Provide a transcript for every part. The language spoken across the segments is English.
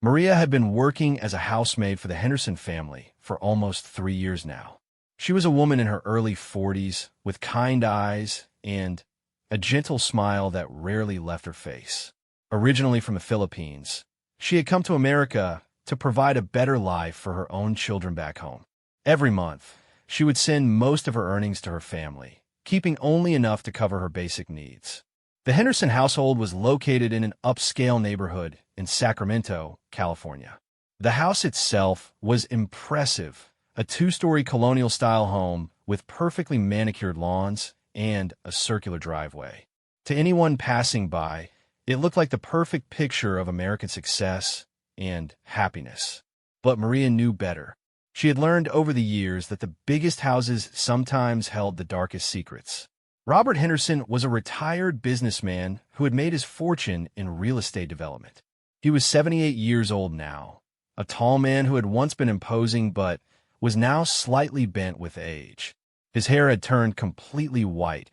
Maria had been working as a housemaid for the Henderson family for almost 3 years now. She was a woman in her early 40s with kind eyes and a gentle smile that rarely left her face. Originally from the Philippines, she had come to America to provide a better life for her own children back home. Every month, she would send most of her earnings to her family, keeping only enough to cover her basic needs. The Henderson household was located in an upscale neighborhood in Sacramento, California. The house itself was impressive, a two-story colonial-style home with perfectly manicured lawns and a circular driveway. To anyone passing by, it looked like the perfect picture of American success and happiness. But Maria knew better. She had learned over the years that the biggest houses sometimes held the darkest secrets. Robert Henderson was a retired businessman who had made his fortune in real estate development. He was 78 years old now, a tall man who had once been imposing but was now slightly bent with age. His hair had turned completely white,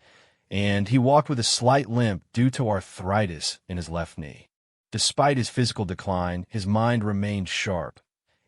and he walked with a slight limp due to arthritis in his left knee. Despite his physical decline, his mind remained sharp,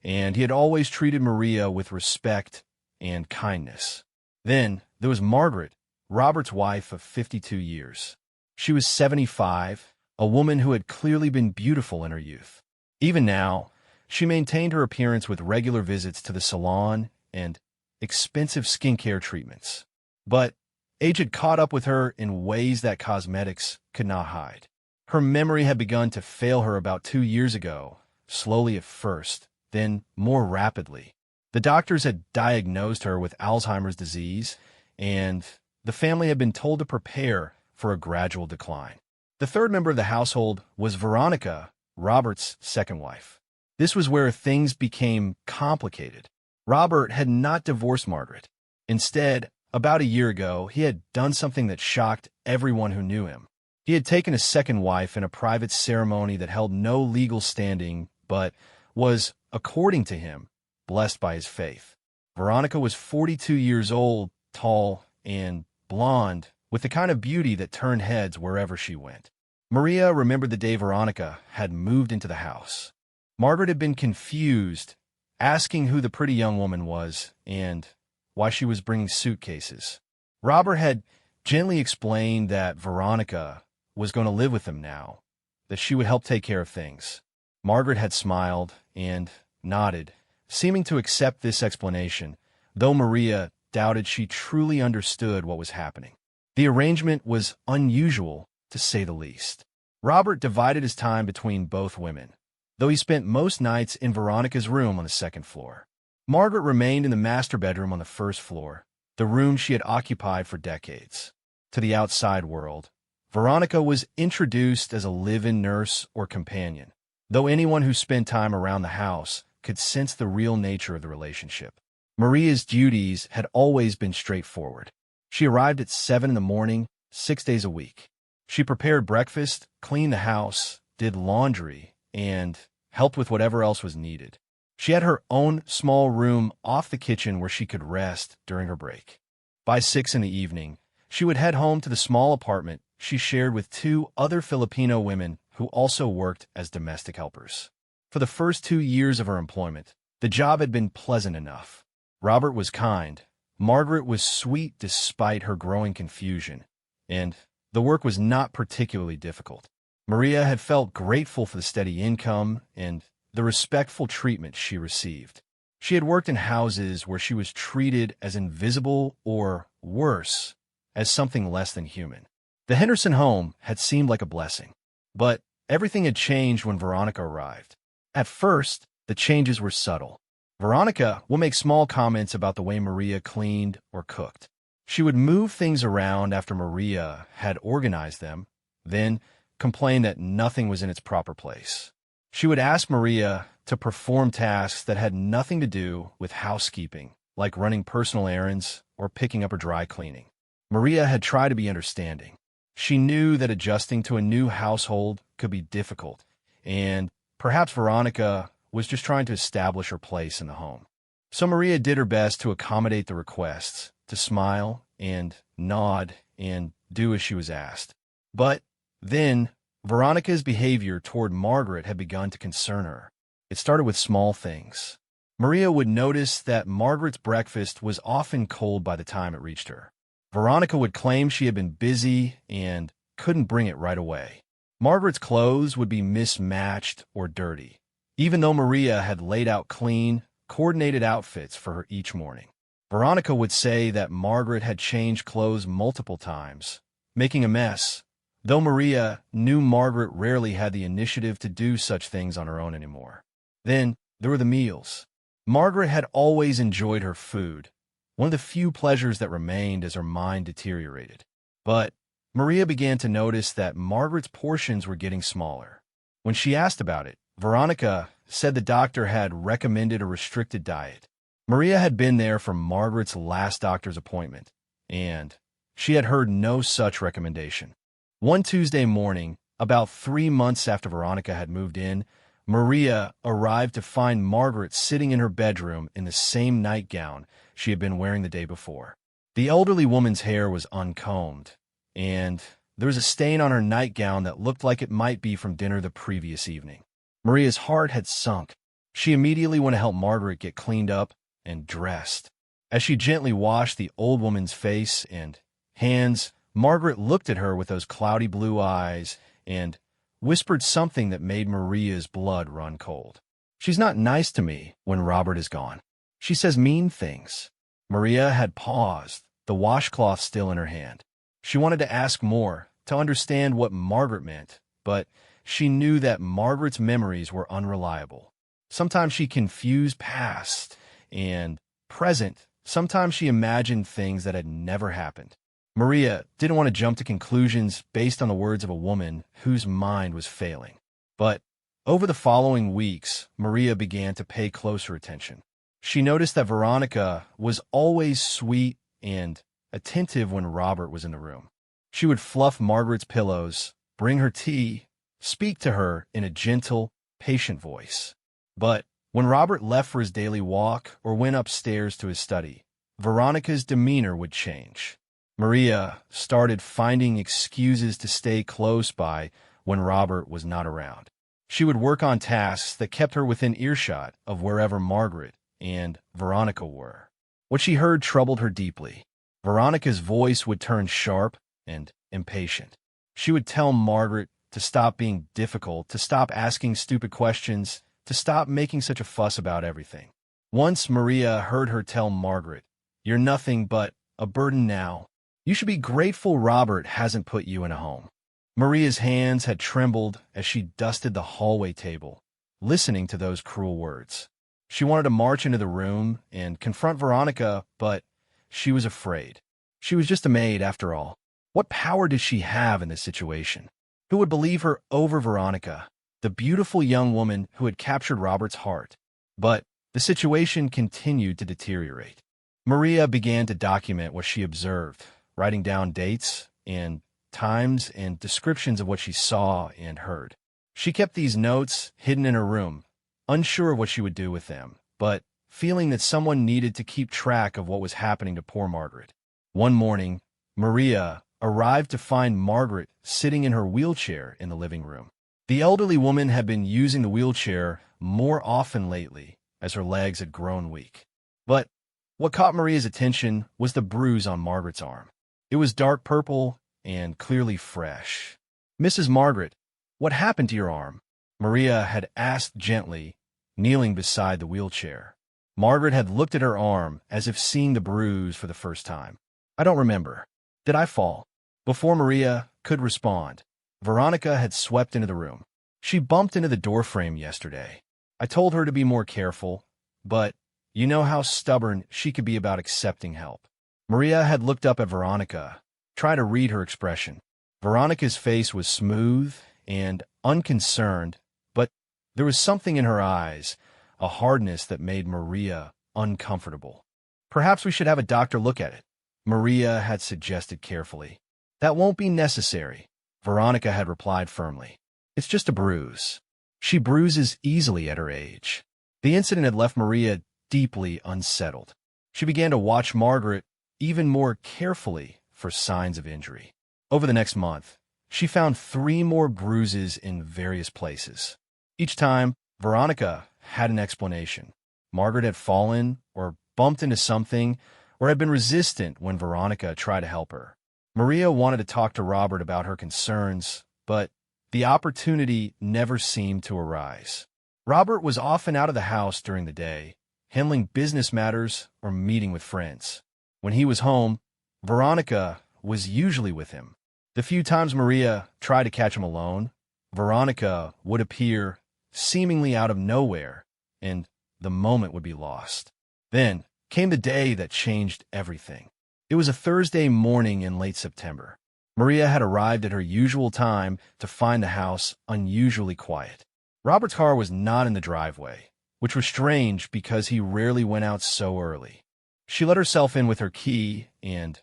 and he had always treated Maria with respect and kindness. Then there was Margaret, Robert's wife of 52 years. She was 75, a woman who had clearly been beautiful in her youth. Even now, she maintained her appearance with regular visits to the salon and expensive skincare treatments. But age had caught up with her in ways that cosmetics could not hide. Her memory had begun to fail her about 2 years ago, slowly at first, then more rapidly. The doctors had diagnosed her with Alzheimer's disease, and the family had been told to prepare for a gradual decline. The third member of the household was Veronica, Robert's second wife. This was where things became complicated. Robert had not divorced Margaret. Instead, about a year ago, he had done something that shocked everyone who knew him. He had taken a second wife in a private ceremony that held no legal standing, but was, according to him, blessed by his faith. Veronica was 42 years old, tall, and blonde, with the kind of beauty that turned heads wherever she went. Maria remembered the day Veronica had moved into the house. Margaret had been confused, asking who the pretty young woman was and why she was bringing suitcases. Robert had gently explained that Veronica was going to live with them now, that she would help take care of things. Margaret had smiled and nodded, seeming to accept this explanation, though Maria doubted she truly understood what was happening. The arrangement was unusual, to say the least. Robert divided his time between both women, though he spent most nights in Veronica's room on the second floor. Margaret remained in the master bedroom on the first floor, the room she had occupied for decades. To the outside world, Veronica was introduced as a live-in nurse or companion, though anyone who spent time around the house could sense the real nature of the relationship. Maria's duties had always been straightforward. She arrived at 7 in the morning, 6 days a week. She prepared breakfast, cleaned the house, did laundry, and helped with whatever else was needed. She had her own small room off the kitchen where she could rest during her break. By 6 in the evening, she would head home to the small apartment she shared with 2 other Filipino women who also worked as domestic helpers. For the first 2 years of her employment, the job had been pleasant enough. Robert was kind, Margaret was sweet despite her growing confusion, and the work was not particularly difficult. Maria had felt grateful for the steady income and the respectful treatment she received. She had worked in houses where she was treated as invisible or, worse, as something less than human. The Henderson home had seemed like a blessing, but everything had changed when Veronica arrived. At first, the changes were subtle. Veronica would make small comments about the way Maria cleaned or cooked. She would move things around after Maria had organized them, then complain that nothing was in its proper place. She would ask Maria to perform tasks that had nothing to do with housekeeping, like running personal errands or picking up her dry cleaning. Maria had tried to be understanding. She knew that adjusting to a new household could be difficult, and perhaps Veronica was just trying to establish her place in the home. So Maria did her best to accommodate the requests, to smile and nod and do as she was asked. But then Veronica's behavior toward Margaret had begun to concern her. It started with small things. Maria would notice that Margaret's breakfast was often cold by the time it reached her. Veronica would claim she had been busy and couldn't bring it right away. Margaret's clothes would be mismatched or dirty, even though Maria had laid out clean, coordinated outfits for her each morning. Veronica would say that Margaret had changed clothes multiple times, making a mess, though Maria knew Margaret rarely had the initiative to do such things on her own anymore. Then there were the meals. Margaret had always enjoyed her food, one of the few pleasures that remained as her mind deteriorated. But Maria began to notice that Margaret's portions were getting smaller. When she asked about it, Veronica said the doctor had recommended a restricted diet. Maria had been there for Margaret's last doctor's appointment, and she had heard no such recommendation. One Tuesday morning, about 3 months after Veronica had moved in, Maria arrived to find Margaret sitting in her bedroom in the same nightgown she had been wearing the day before. The elderly woman's hair was uncombed, and there was a stain on her nightgown that looked like it might be from dinner the previous evening. Maria's heart had sunk. She immediately went to help Margaret get cleaned up and dressed. As she gently washed the old woman's face and hands, Margaret looked at her with those cloudy blue eyes and whispered something that made Maria's blood run cold. "She's not nice to me when Robert is gone. She says mean things." Maria had paused, the washcloth still in her hand. She wanted to ask more, to understand what Margaret meant, but she knew that Margaret's memories were unreliable. Sometimes she confused past and present. Sometimes she imagined things that had never happened. Maria didn't want to jump to conclusions based on the words of a woman whose mind was failing. But over the following weeks, Maria began to pay closer attention. She noticed that Veronica was always sweet and attentive when Robert was in the room. She would fluff Margaret's pillows, bring her tea, speak to her in a gentle, patient voice. But when Robert left for his daily walk or went upstairs to his study, Veronica's demeanor would change. Maria started finding excuses to stay close by when Robert was not around. She would work on tasks that kept her within earshot of wherever Margaret and Veronica were. What she heard troubled her deeply. Veronica's voice would turn sharp and impatient. She would tell Margaret to stop being difficult, to stop asking stupid questions, to stop making such a fuss about everything. Once Maria heard her tell Margaret, "You're nothing but a burden now. You should be grateful Robert hasn't put you in a home." Maria's hands had trembled as she dusted the hallway table, listening to those cruel words. She wanted to march into the room and confront Veronica, but she was afraid. She was just a maid, after all. What power did she have in this situation? Who would believe her over Veronica, the beautiful young woman who had captured Robert's heart? But the situation continued to deteriorate. Maria began to document what she observed, writing down dates and times and descriptions of what she saw and heard. She kept these notes hidden in her room, unsure of what she would do with them, but feeling that someone needed to keep track of what was happening to poor Margaret. One morning, Maria arrived to find Margaret sitting in her wheelchair in the living room. The elderly woman had been using the wheelchair more often lately as her legs had grown weak. But what caught Maria's attention was the bruise on Margaret's arm. It was dark purple and clearly fresh. "Mrs. Margaret, what happened to your arm?" Maria had asked gently, kneeling beside the wheelchair. Margaret had looked at her arm as if seeing the bruise for the first time. "I don't remember. Did I fall?" Before Maria could respond, Veronica had swept into the room. "She bumped into the doorframe yesterday. I told her to be more careful, but you know how stubborn she could be about accepting help." Maria had looked up at Veronica, trying to read her expression. Veronica's face was smooth and unconcerned, but there was something in her eyes, a hardness that made Maria uncomfortable. "Perhaps we should have a doctor look at it," Maria had suggested carefully. "That won't be necessary," Veronica had replied firmly. "It's just a bruise. She bruises easily at her age." The incident had left Maria deeply unsettled. She began to watch Margaret even more carefully for signs of injury. Over the next month, she found 3 more bruises in various places. Each time, Veronica had an explanation. Margaret had fallen or bumped into something or had been resistant when Veronica tried to help her. Maria wanted to talk to Robert about her concerns, but the opportunity never seemed to arise. Robert was often out of the house during the day, handling business matters or meeting with friends. When he was home, Veronica was usually with him. The few times Maria tried to catch him alone, Veronica would appear seemingly out of nowhere, and the moment would be lost. Then came the day that changed everything. It was a Thursday morning in late September. Maria had arrived at her usual time to find the house unusually quiet. Robert's car was not in the driveway, which was strange because he rarely went out so early. She let herself in with her key and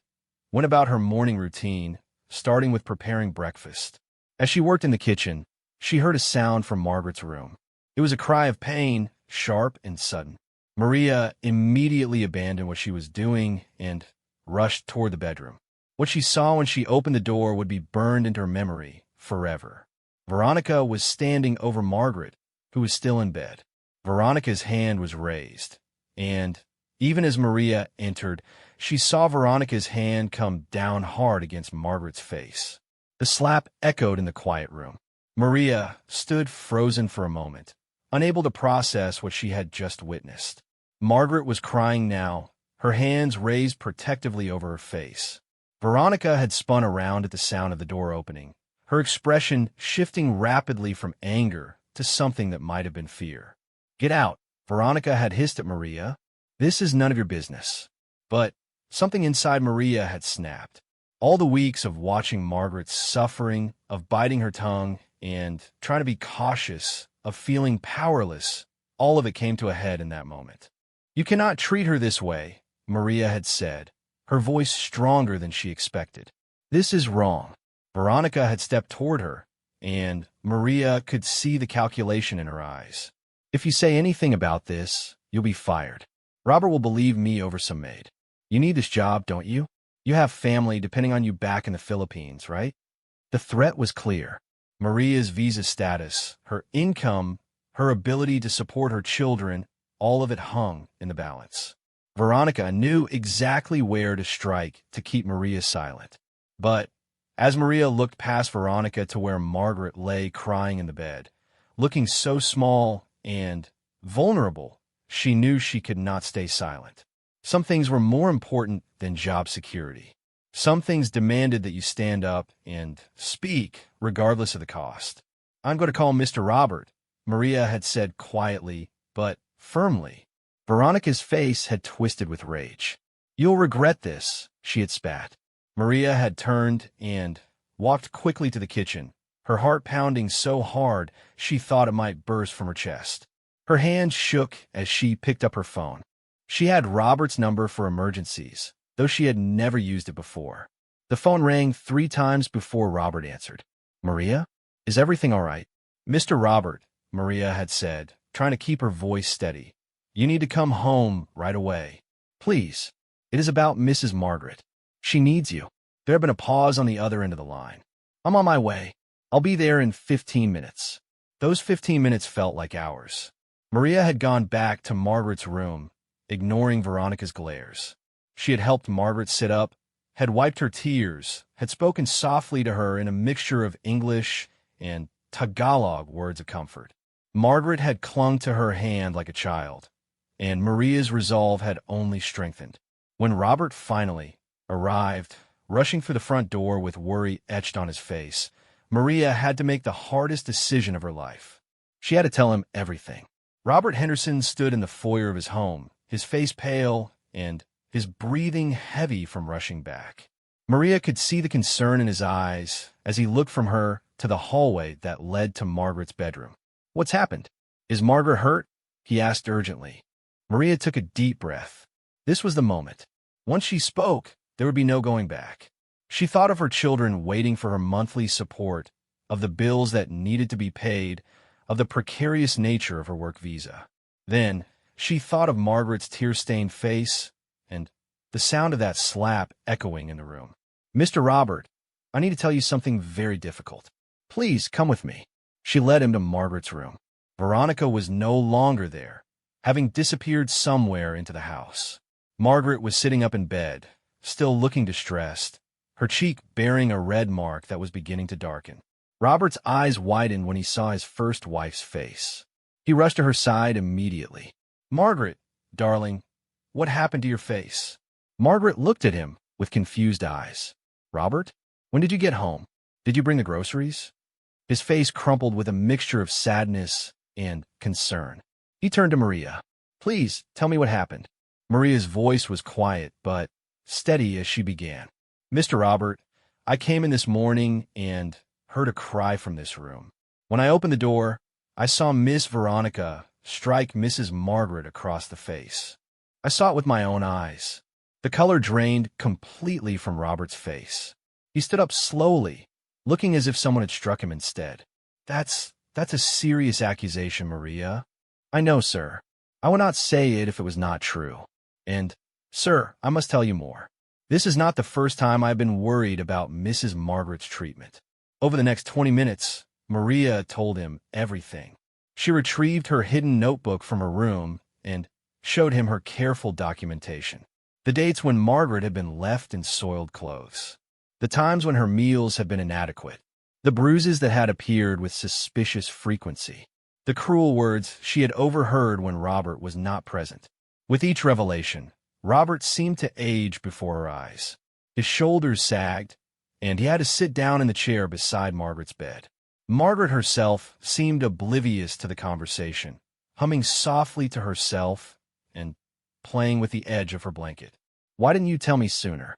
went about her morning routine, starting with preparing breakfast. As she worked in the kitchen, she heard a sound from Margaret's room. It was a cry of pain, sharp and sudden. Maria immediately abandoned what she was doing and rushed toward the bedroom. What she saw when she opened the door would be burned into her memory forever. Veronica was standing over Margaret, who was still in bed. Veronica's hand was raised, and even as Maria entered, she saw Veronica's hand come down hard against Margaret's face. The slap echoed in the quiet room. Maria stood frozen for a moment, unable to process what she had just witnessed. Margaret was crying now, her hands raised protectively over her face. Veronica had spun around at the sound of the door opening, her expression shifting rapidly from anger to something that might have been fear. "Get out," Veronica had hissed at Maria. "This is none of your business." But something inside Maria had snapped. All the weeks of watching Margaret's suffering, of biting her tongue, and trying to be cautious, of feeling powerless, all of it came to a head in that moment. "You cannot treat her this way," Maria had said, her voice stronger than she expected. "This is wrong." Veronica had stepped toward her, and Maria could see the calculation in her eyes. "If you say anything about this, you'll be fired. Robert will believe me over some maid. You need this job, don't you? You have family depending on you back in the Philippines, right?" The threat was clear. Maria's visa status, her income, her ability to support her children, all of it hung in the balance. Veronica knew exactly where to strike to keep Maria silent. But as Maria looked past Veronica to where Margaret lay crying in the bed, looking so small and vulnerable, she knew she could not stay silent. Some things were more important than job security. Some things demanded that you stand up and speak, regardless of the cost. "I'm going to call Mr. Robert," Maria had said quietly, but firmly. Veronica's face had twisted with rage. "You'll regret this," she had spat. Maria had turned and walked quickly to the kitchen, her heart pounding so hard she thought it might burst from her chest. Her hand shook as she picked up her phone. She had Robert's number for emergencies, though she had never used it before. The phone rang 3 times before Robert answered. "Maria? Is everything all right?" "Mr. Robert," Maria had said, trying to keep her voice steady. "You need to come home right away. Please. It is about Mrs. Margaret. She needs you." There had been a pause on the other end of the line. "I'm on my way. I'll be there in 15 minutes. Those 15 minutes felt like hours. Maria had gone back to Margaret's room, ignoring Veronica's glares. She had helped Margaret sit up, had wiped her tears, had spoken softly to her in a mixture of English and Tagalog words of comfort. Margaret had clung to her hand like a child, and Maria's resolve had only strengthened. When Robert finally arrived, rushing through the front door with worry etched on his face, Maria had to make the hardest decision of her life. She had to tell him everything. Robert Henderson stood in the foyer of his home, his face pale and his breathing heavy from rushing back. Maria could see the concern in his eyes as he looked from her to the hallway that led to Margaret's bedroom. "What's happened? Is Margaret hurt?" he asked urgently. Maria took a deep breath. This was the moment. Once she spoke, there would be no going back. She thought of her children waiting for her monthly support, of the bills that needed to be paid, of the precarious nature of her work visa. Then she thought of Margaret's tear-stained face and the sound of that slap echoing in the room. "Mr. Robert, I need to tell you something very difficult. Please come with me." She led him to Margaret's room. Veronica was no longer there, having disappeared somewhere into the house. Margaret was sitting up in bed, still looking distressed, her cheek bearing a red mark that was beginning to darken. Robert's eyes widened when he saw his first wife's face. He rushed to her side immediately. "Margaret, darling, what happened to your face?" Margaret looked at him with confused eyes. "Robert, when did you get home? Did you bring the groceries?" His face crumpled with a mixture of sadness and concern. He turned to Maria. "Please, tell me what happened." Maria's voice was quiet, but steady as she began. "Mr. Robert, I came in this morning and heard a cry from this room. When I opened the door, I saw Miss Veronica strike Mrs. Margaret across the face. I saw it with my own eyes." The color drained completely from Robert's face. He stood up slowly, looking as if someone had struck him instead. That's a serious accusation, Maria." "I know, sir. I would not say it if it was not true. And, sir, I must tell you more. This is not the first time I've been worried about Mrs. Margaret's treatment." Over the next 20 minutes, Maria told him everything. She retrieved her hidden notebook from her room and showed him her careful documentation. The dates when Margaret had been left in soiled clothes. The times when her meals had been inadequate. The bruises that had appeared with suspicious frequency. The cruel words she had overheard when Robert was not present. With each revelation, Robert seemed to age before her eyes. His shoulders sagged, and he had to sit down in the chair beside Margaret's bed. Margaret herself seemed oblivious to the conversation, humming softly to herself and playing with the edge of her blanket. "Why didn't you tell me sooner?"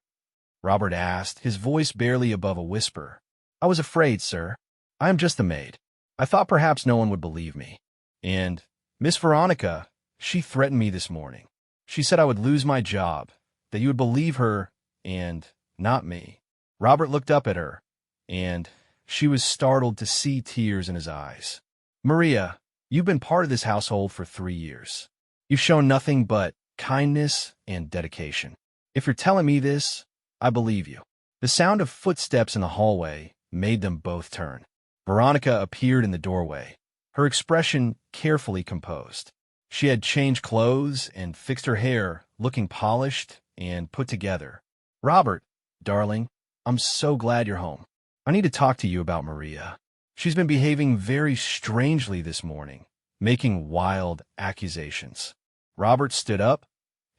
Robert asked, his voice barely above a whisper. "I was afraid, sir. I am just the maid. I thought perhaps no one would believe me. And Miss Veronica, she threatened me this morning. She said I would lose my job, that you would believe her and not me." Robert looked up at her, and she was startled to see tears in his eyes. "Maria, you've been part of this household for 3 years. You've shown nothing but kindness and dedication. If you're telling me this, I believe you." The sound of footsteps in the hallway made them both turn. Veronica appeared in the doorway, her expression carefully composed. She had changed clothes and fixed her hair, looking polished and put together. "Robert, darling, I'm so glad you're home. I need to talk to you about Maria. She's been behaving very strangely this morning, making wild accusations." Robert stood up,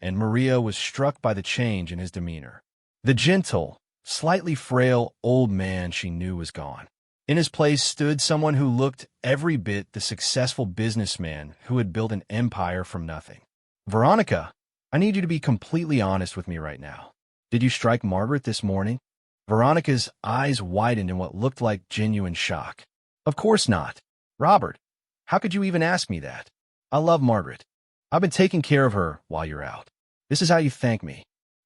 and Maria was struck by the change in his demeanor. The gentle, slightly frail old man she knew was gone. In his place stood someone who looked every bit the successful businessman who had built an empire from nothing. "Veronica, I need you to be completely honest with me right now. Did you strike Margaret this morning?" Veronica's eyes widened in what looked like genuine shock. "Of course not. Robert, how could you even ask me that? I love Margaret. I've been taking care of her while you're out. This is how you thank me.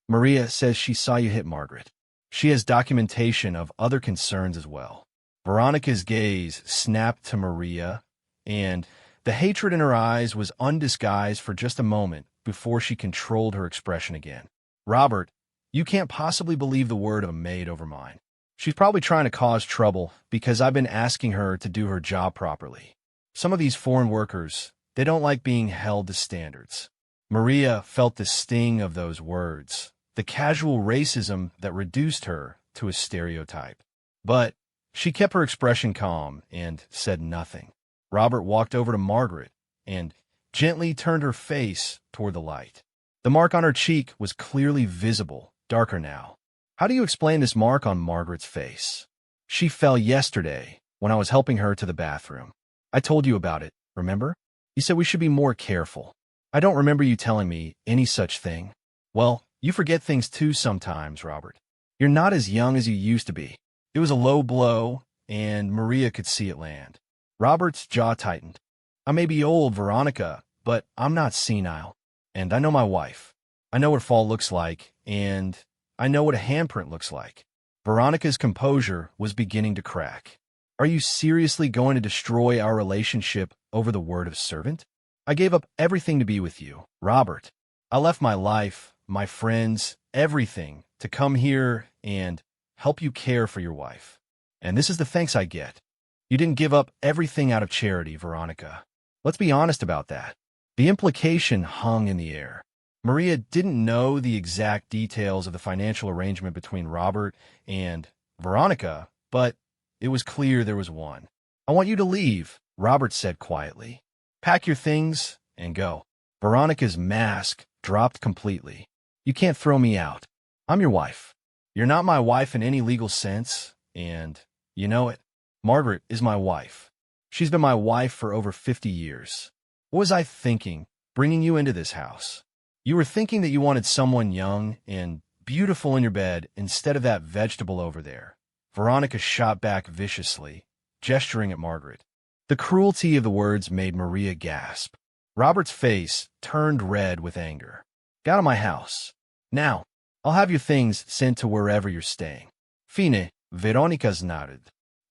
Maria says she saw you hit Margaret. She has documentation of other concerns as well." Veronica's gaze snapped to Maria, and the hatred in her eyes was undisguised for just a moment before she controlled her expression again. "Robert, you can't possibly believe the word of a maid over mine. She's probably trying to cause trouble because I've been asking her to do her job properly. Some of these foreign workers, they don't like being held to standards." Maria felt the sting of those words, the casual racism that reduced her to a stereotype. But she kept her expression calm and said nothing. Robert walked over to Margaret and gently turned her face toward the light. The mark on her cheek was clearly visible, darker now. "How do you explain this mark on Margaret's face?" "She fell yesterday when I was helping her to the bathroom. I told you about it, remember? You said we should be more careful. I don't remember you telling me any such thing." "Well, you forget things too sometimes, Robert. You're not as young as you used to be." It was a low blow, and Maria could see it land. Robert's jaw tightened. "I may be old, Veronica, but I'm not senile. And I know my wife. I know what fall looks like, and I know what a handprint looks like." Veronica's composure was beginning to crack. "Are you seriously going to destroy our relationship over the word of servant? I gave up everything to be with you, Robert. I left my life, my friends, everything to come here and help you care for your wife. And this is the thanks I get. You didn't give up everything out of charity, Veronica. Let's be honest about that. The implication hung in the air. Maria didn't know the exact details of the financial arrangement between Robert and Veronica, but it was clear there was one. I want you to leave, Robert said quietly. Pack your things and go. Veronica's mask dropped completely. You can't throw me out. I'm your wife. You're not my wife in any legal sense, and you know it. Margaret is my wife. She's been my wife for over 50 years. What was I thinking, bringing you into this house? You were thinking that you wanted someone young and beautiful in your bed instead of that vegetable over there. Veronica shot back viciously, gesturing at Margaret. The cruelty of the words made Maria gasp. Robert's face turned red with anger. Get out of my house. Now, I'll have your things sent to wherever you're staying. Fine, Veronica's nodded.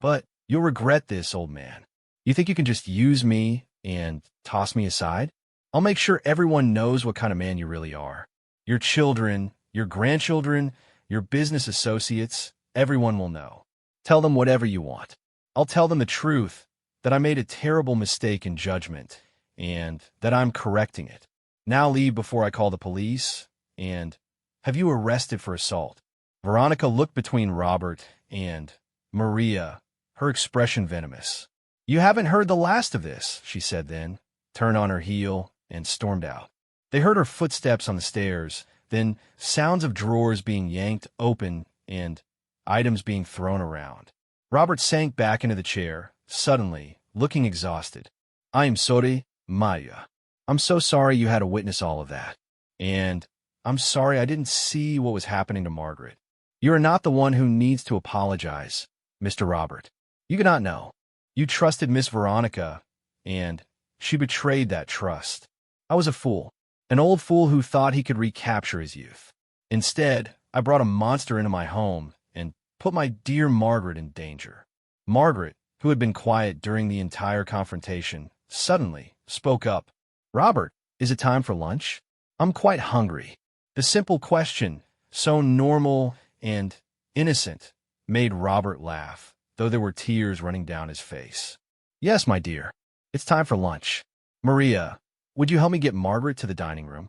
But you'll regret this, old man. You think you can just use me and toss me aside? I'll make sure everyone knows what kind of man you really are. Your children, your grandchildren, your business associates, everyone will know. Tell them whatever you want. I'll tell them the truth, that I made a terrible mistake in judgment, and that I'm correcting it. Now leave before I call the police, and have you arrested for assault? Veronica looked between Robert and Maria, her expression venomous. You haven't heard the last of this, she said then, turned on her heel, and stormed out. They heard her footsteps on the stairs, then sounds of drawers being yanked open and items being thrown around. Robert sank back into the chair, suddenly, looking exhausted. I am sorry, Maya. I'm so sorry you had to witness all of that. And I'm sorry I didn't see what was happening to Margaret. You are not the one who needs to apologize, Mr. Robert. You cannot know. You trusted Miss Veronica, and she betrayed that trust. I was a fool, an old fool who thought he could recapture his youth. Instead, I brought a monster into my home and put my dear Margaret in danger. Margaret, who had been quiet during the entire confrontation, suddenly spoke up. Robert, is it time for lunch? I'm quite hungry. The simple question, so normal and innocent, made Robert laugh, though there were tears running down his face. Yes, my dear, it's time for lunch. Maria, would you help me get Margaret to the dining room?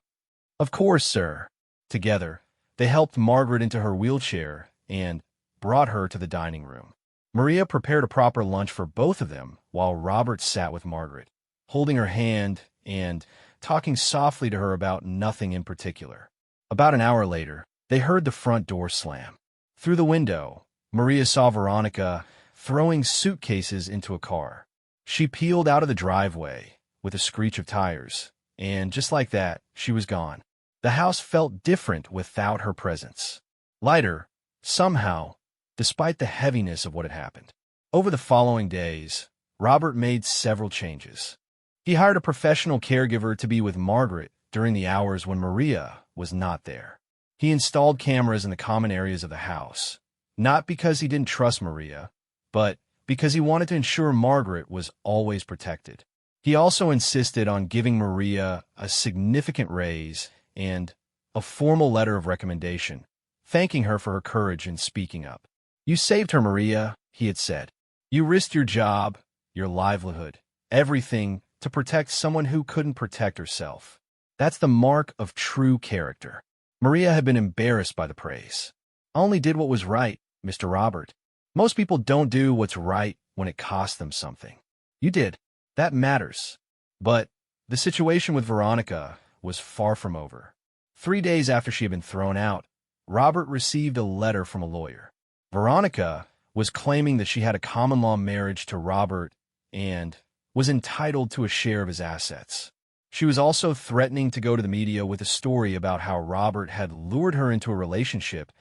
Of course, sir. Together, they helped Margaret into her wheelchair and brought her to the dining room. Maria prepared a proper lunch for both of them while Robert sat with Margaret, holding her hand and talking softly to her about nothing in particular. About an hour later, they heard the front door slam. Through the window, Maria saw Veronica throwing suitcases into a car. She peeled out of the driveway with a screech of tires, and just like that, she was gone. The house felt different without her presence. Lighter, somehow, despite the heaviness of what had happened. Over the following days, Robert made several changes. He hired a professional caregiver to be with Margaret during the hours when Maria was not there. He installed cameras in the common areas of the house, not because he didn't trust Maria, but because he wanted to ensure Margaret was always protected. He also insisted on giving Maria a significant raise and a formal letter of recommendation, thanking her for her courage in speaking up. You saved her, Maria, he had said. You risked your job, your livelihood, everything to protect someone who couldn't protect herself. That's the mark of true character. Maria had been embarrassed by the praise. I only did what was right, Mr. Robert. Most people don't do what's right when it costs them something. You did. That matters. But the situation with Veronica was far from over. 3 days after she had been thrown out, Robert received a letter from a lawyer. Veronica was claiming that she had a common-law marriage to Robert and was entitled to a share of his assets. She was also threatening to go to the media with a story about how Robert had lured her into a relationship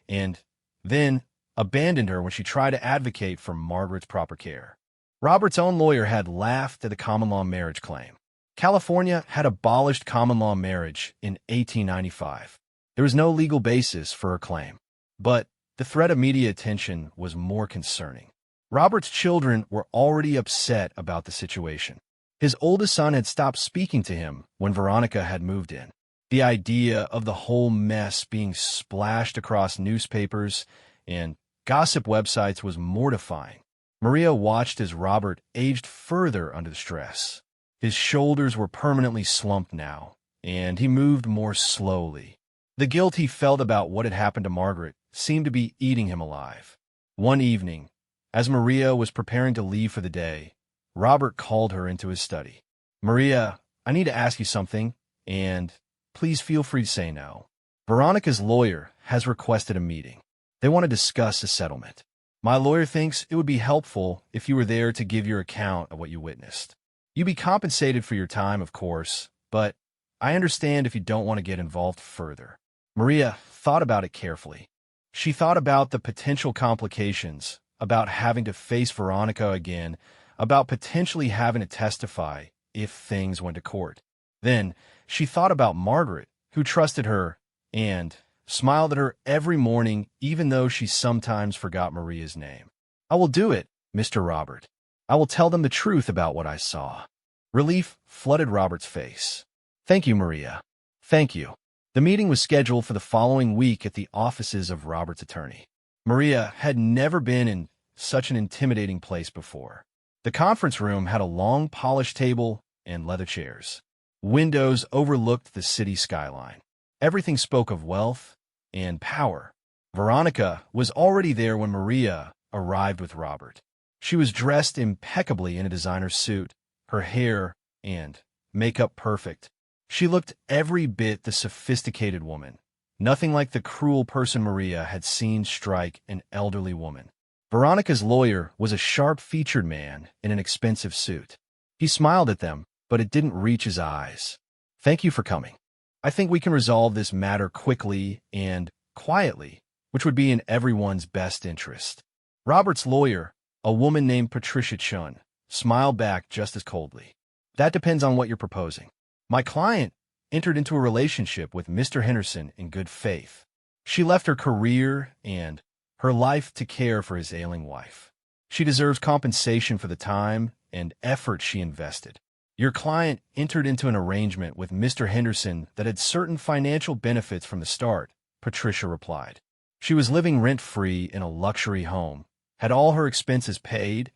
and then abandoned her when she tried to advocate for Margaret's proper care. Robert's own lawyer had laughed at the common-law marriage claim. California had abolished common-law marriage in 1895. There was no legal basis for her claim. But the threat of media attention was more concerning. Robert's children were already upset about the situation. His oldest son had stopped speaking to him when Veronica had moved in. The idea of the whole mess being splashed across newspapers and gossip websites was mortifying. Maria watched as Robert aged further under the stress. His shoulders were permanently slumped now, and he moved more slowly. The guilt he felt about what had happened to Margaret seemed to be eating him alive. One evening, as Maria was preparing to leave for the day, Robert called her into his study. "Maria, I need to ask you something, and please feel free to say no. Veronica's lawyer has requested a meeting. They want to discuss a settlement. My lawyer thinks it would be helpful if you were there to give your account of what you witnessed. You'd be compensated for your time, of course, but I understand if you don't want to get involved further." Maria thought about it carefully. She thought about the potential complications, about having to face Veronica again, about potentially having to testify if things went to court. Then she thought about Margaret, who trusted her and smiled at her every morning, even though she sometimes forgot Maria's name. "I will do it, Mr. Robert. I will tell them the truth about what I saw." Relief flooded Robert's face. "Thank you, Maria. Thank you." The meeting was scheduled for the following week at the offices of Robert's attorney. Maria had never been in such an intimidating place before. The conference room had a long polished table and leather chairs. Windows overlooked the city skyline. Everything spoke of wealth and power. Veronica was already there when Maria arrived with Robert. She was dressed impeccably in a designer suit, her hair and makeup perfect. She looked every bit the sophisticated woman, nothing like the cruel person Maria had seen strike an elderly woman. Veronica's lawyer was a sharp-featured man in an expensive suit. He smiled at them, but it didn't reach his eyes. "Thank you for coming. I think we can resolve this matter quickly and quietly, which would be in everyone's best interest." Robert's lawyer, a woman named Patricia Chun, smiled back just as coldly. "That depends on what you're proposing. My client entered into a relationship with Mr. Henderson in good faith. She left her career and her life to care for his ailing wife. She deserves compensation for the time and effort she invested. Your client entered into an arrangement with Mr. Henderson that had certain financial benefits from the start," Patricia replied. "She was living rent-free in a luxury home, had all her expenses paid,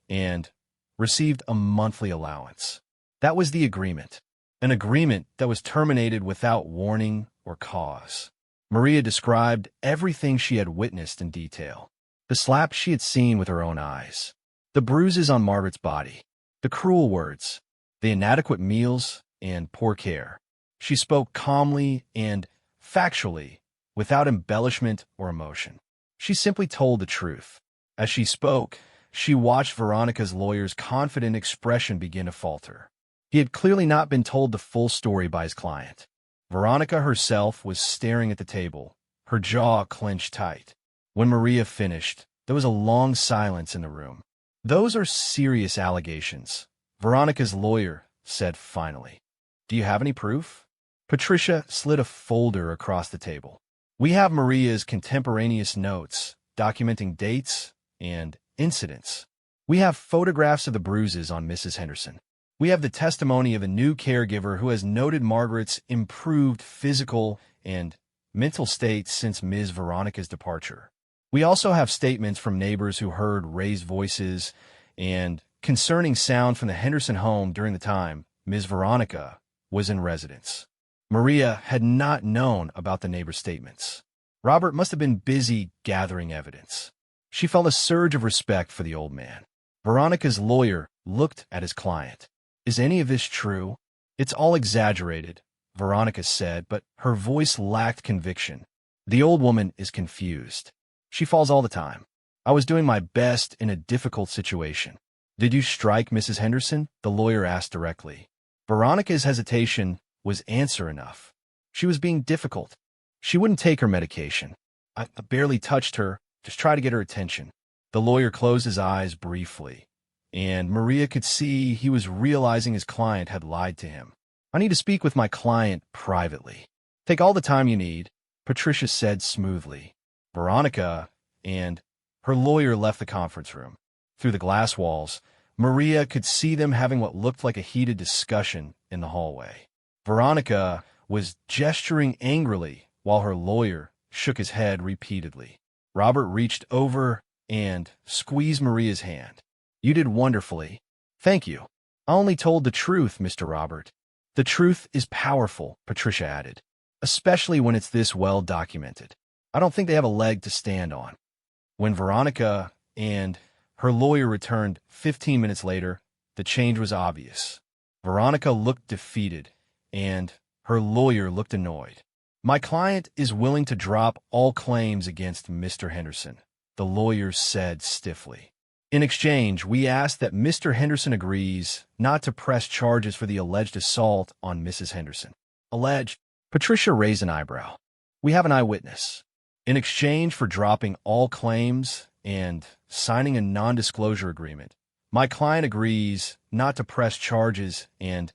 and received a monthly allowance. That was the agreement. An agreement that was terminated without warning or cause." Maria described everything she had witnessed in detail. The slap she had seen with her own eyes, the bruises on Margaret's body, the cruel words, the inadequate meals, and poor care. She spoke calmly and factually, without embellishment or emotion. She simply told the truth. As she spoke, she watched Veronica's lawyer's confident expression begin to falter. He had clearly not been told the full story by his client. Veronica herself was staring at the table, her jaw clenched tight. When Maria finished, there was a long silence in the room. "Those are serious allegations," Veronica's lawyer said finally. "Do you have any proof?" Patricia slid a folder across the table. "We have Maria's contemporaneous notes documenting dates and incidents. We have photographs of the bruises on Mrs. Henderson. We have the testimony of a new caregiver who has noted Margaret's improved physical and mental state since Ms. Veronica's departure. We also have statements from neighbors who heard raised voices and concerning sound from the Henderson home during the time Ms. Veronica was in residence." Maria had not known about the neighbor statements. Robert must have been busy gathering evidence. She felt a surge of respect for the old man. Veronica's lawyer looked at his client. "Is any of this true?" "It's all exaggerated," Veronica said, but her voice lacked conviction. "The old woman is confused. She falls all the time. I was doing my best in a difficult situation." "Did you strike Mrs. Henderson?" the lawyer asked directly. Veronica's hesitation was answer enough. She was being difficult. She wouldn't take her medication. I barely touched her, just try to get her attention." The lawyer closed his eyes briefly, and Maria could see he was realizing his client had lied to him. "I need to speak with my client privately." "Take all the time you need," Patricia said smoothly. Veronica and her lawyer left the conference room. Through the glass walls, Maria could see them having what looked like a heated discussion in the hallway. Veronica was gesturing angrily while her lawyer shook his head repeatedly. Robert reached over and squeezed Maria's hand. "You did wonderfully. Thank you. I only told the truth, Mr. Robert. The truth is powerful, Patricia added, especially when it's this well documented. I don't think they have a leg to stand on. When Veronica and her lawyer returned 15 minutes later, the change was obvious. Veronica looked defeated, and her lawyer looked annoyed. My client is willing to drop all claims against Mr. Henderson, the lawyer said stiffly. In exchange, we ask that Mr. Henderson agrees not to press charges for the alleged assault on Mrs. Henderson. Alleged? Patricia raised an eyebrow. We have an eyewitness. In exchange for dropping all claims and signing a non-disclosure agreement, my client agrees not to press charges and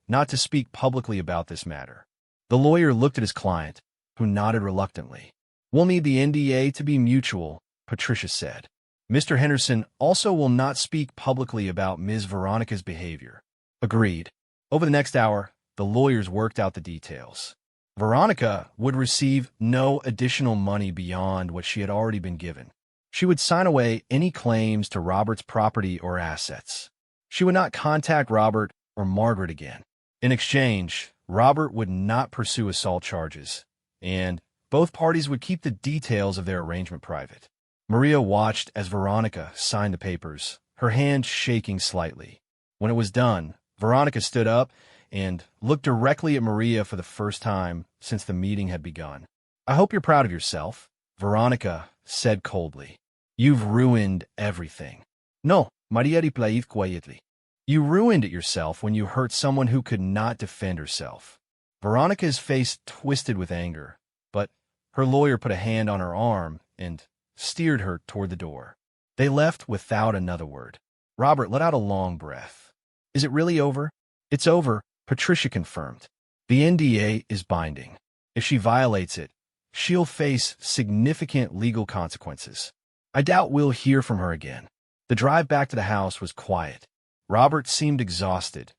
not to speak publicly about this matter. The lawyer looked at his client, who nodded reluctantly. We'll need the NDA to be mutual, Patricia said. Mr. Henderson also will not speak publicly about Ms. Veronica's behavior. Agreed. Over the next hour, the lawyers worked out the details. Veronica would receive no additional money beyond what she had already been given. She would sign away any claims to Robert's property or assets. She would not contact Robert or Margaret again. In exchange, Robert would not pursue assault charges, and both parties would keep the details of their arrangement private. Maria watched as Veronica signed the papers, her hand shaking slightly. When it was done, Veronica stood up and looked directly at Maria for the first time since the meeting had begun. I hope you're proud of yourself, Veronica said coldly. You've ruined everything. No, Maria replied quietly. You ruined it yourself when you hurt someone who could not defend herself. Veronica's face twisted with anger, but her lawyer put a hand on her arm and steered her toward the door. They left without another word. Robert let out a long breath. Is it really over? It's over, Patricia confirmed. The NDA is binding. If she violates it, she'll face significant legal consequences. I doubt we'll hear from her again. The drive back to the house was quiet. Robert seemed exhausted,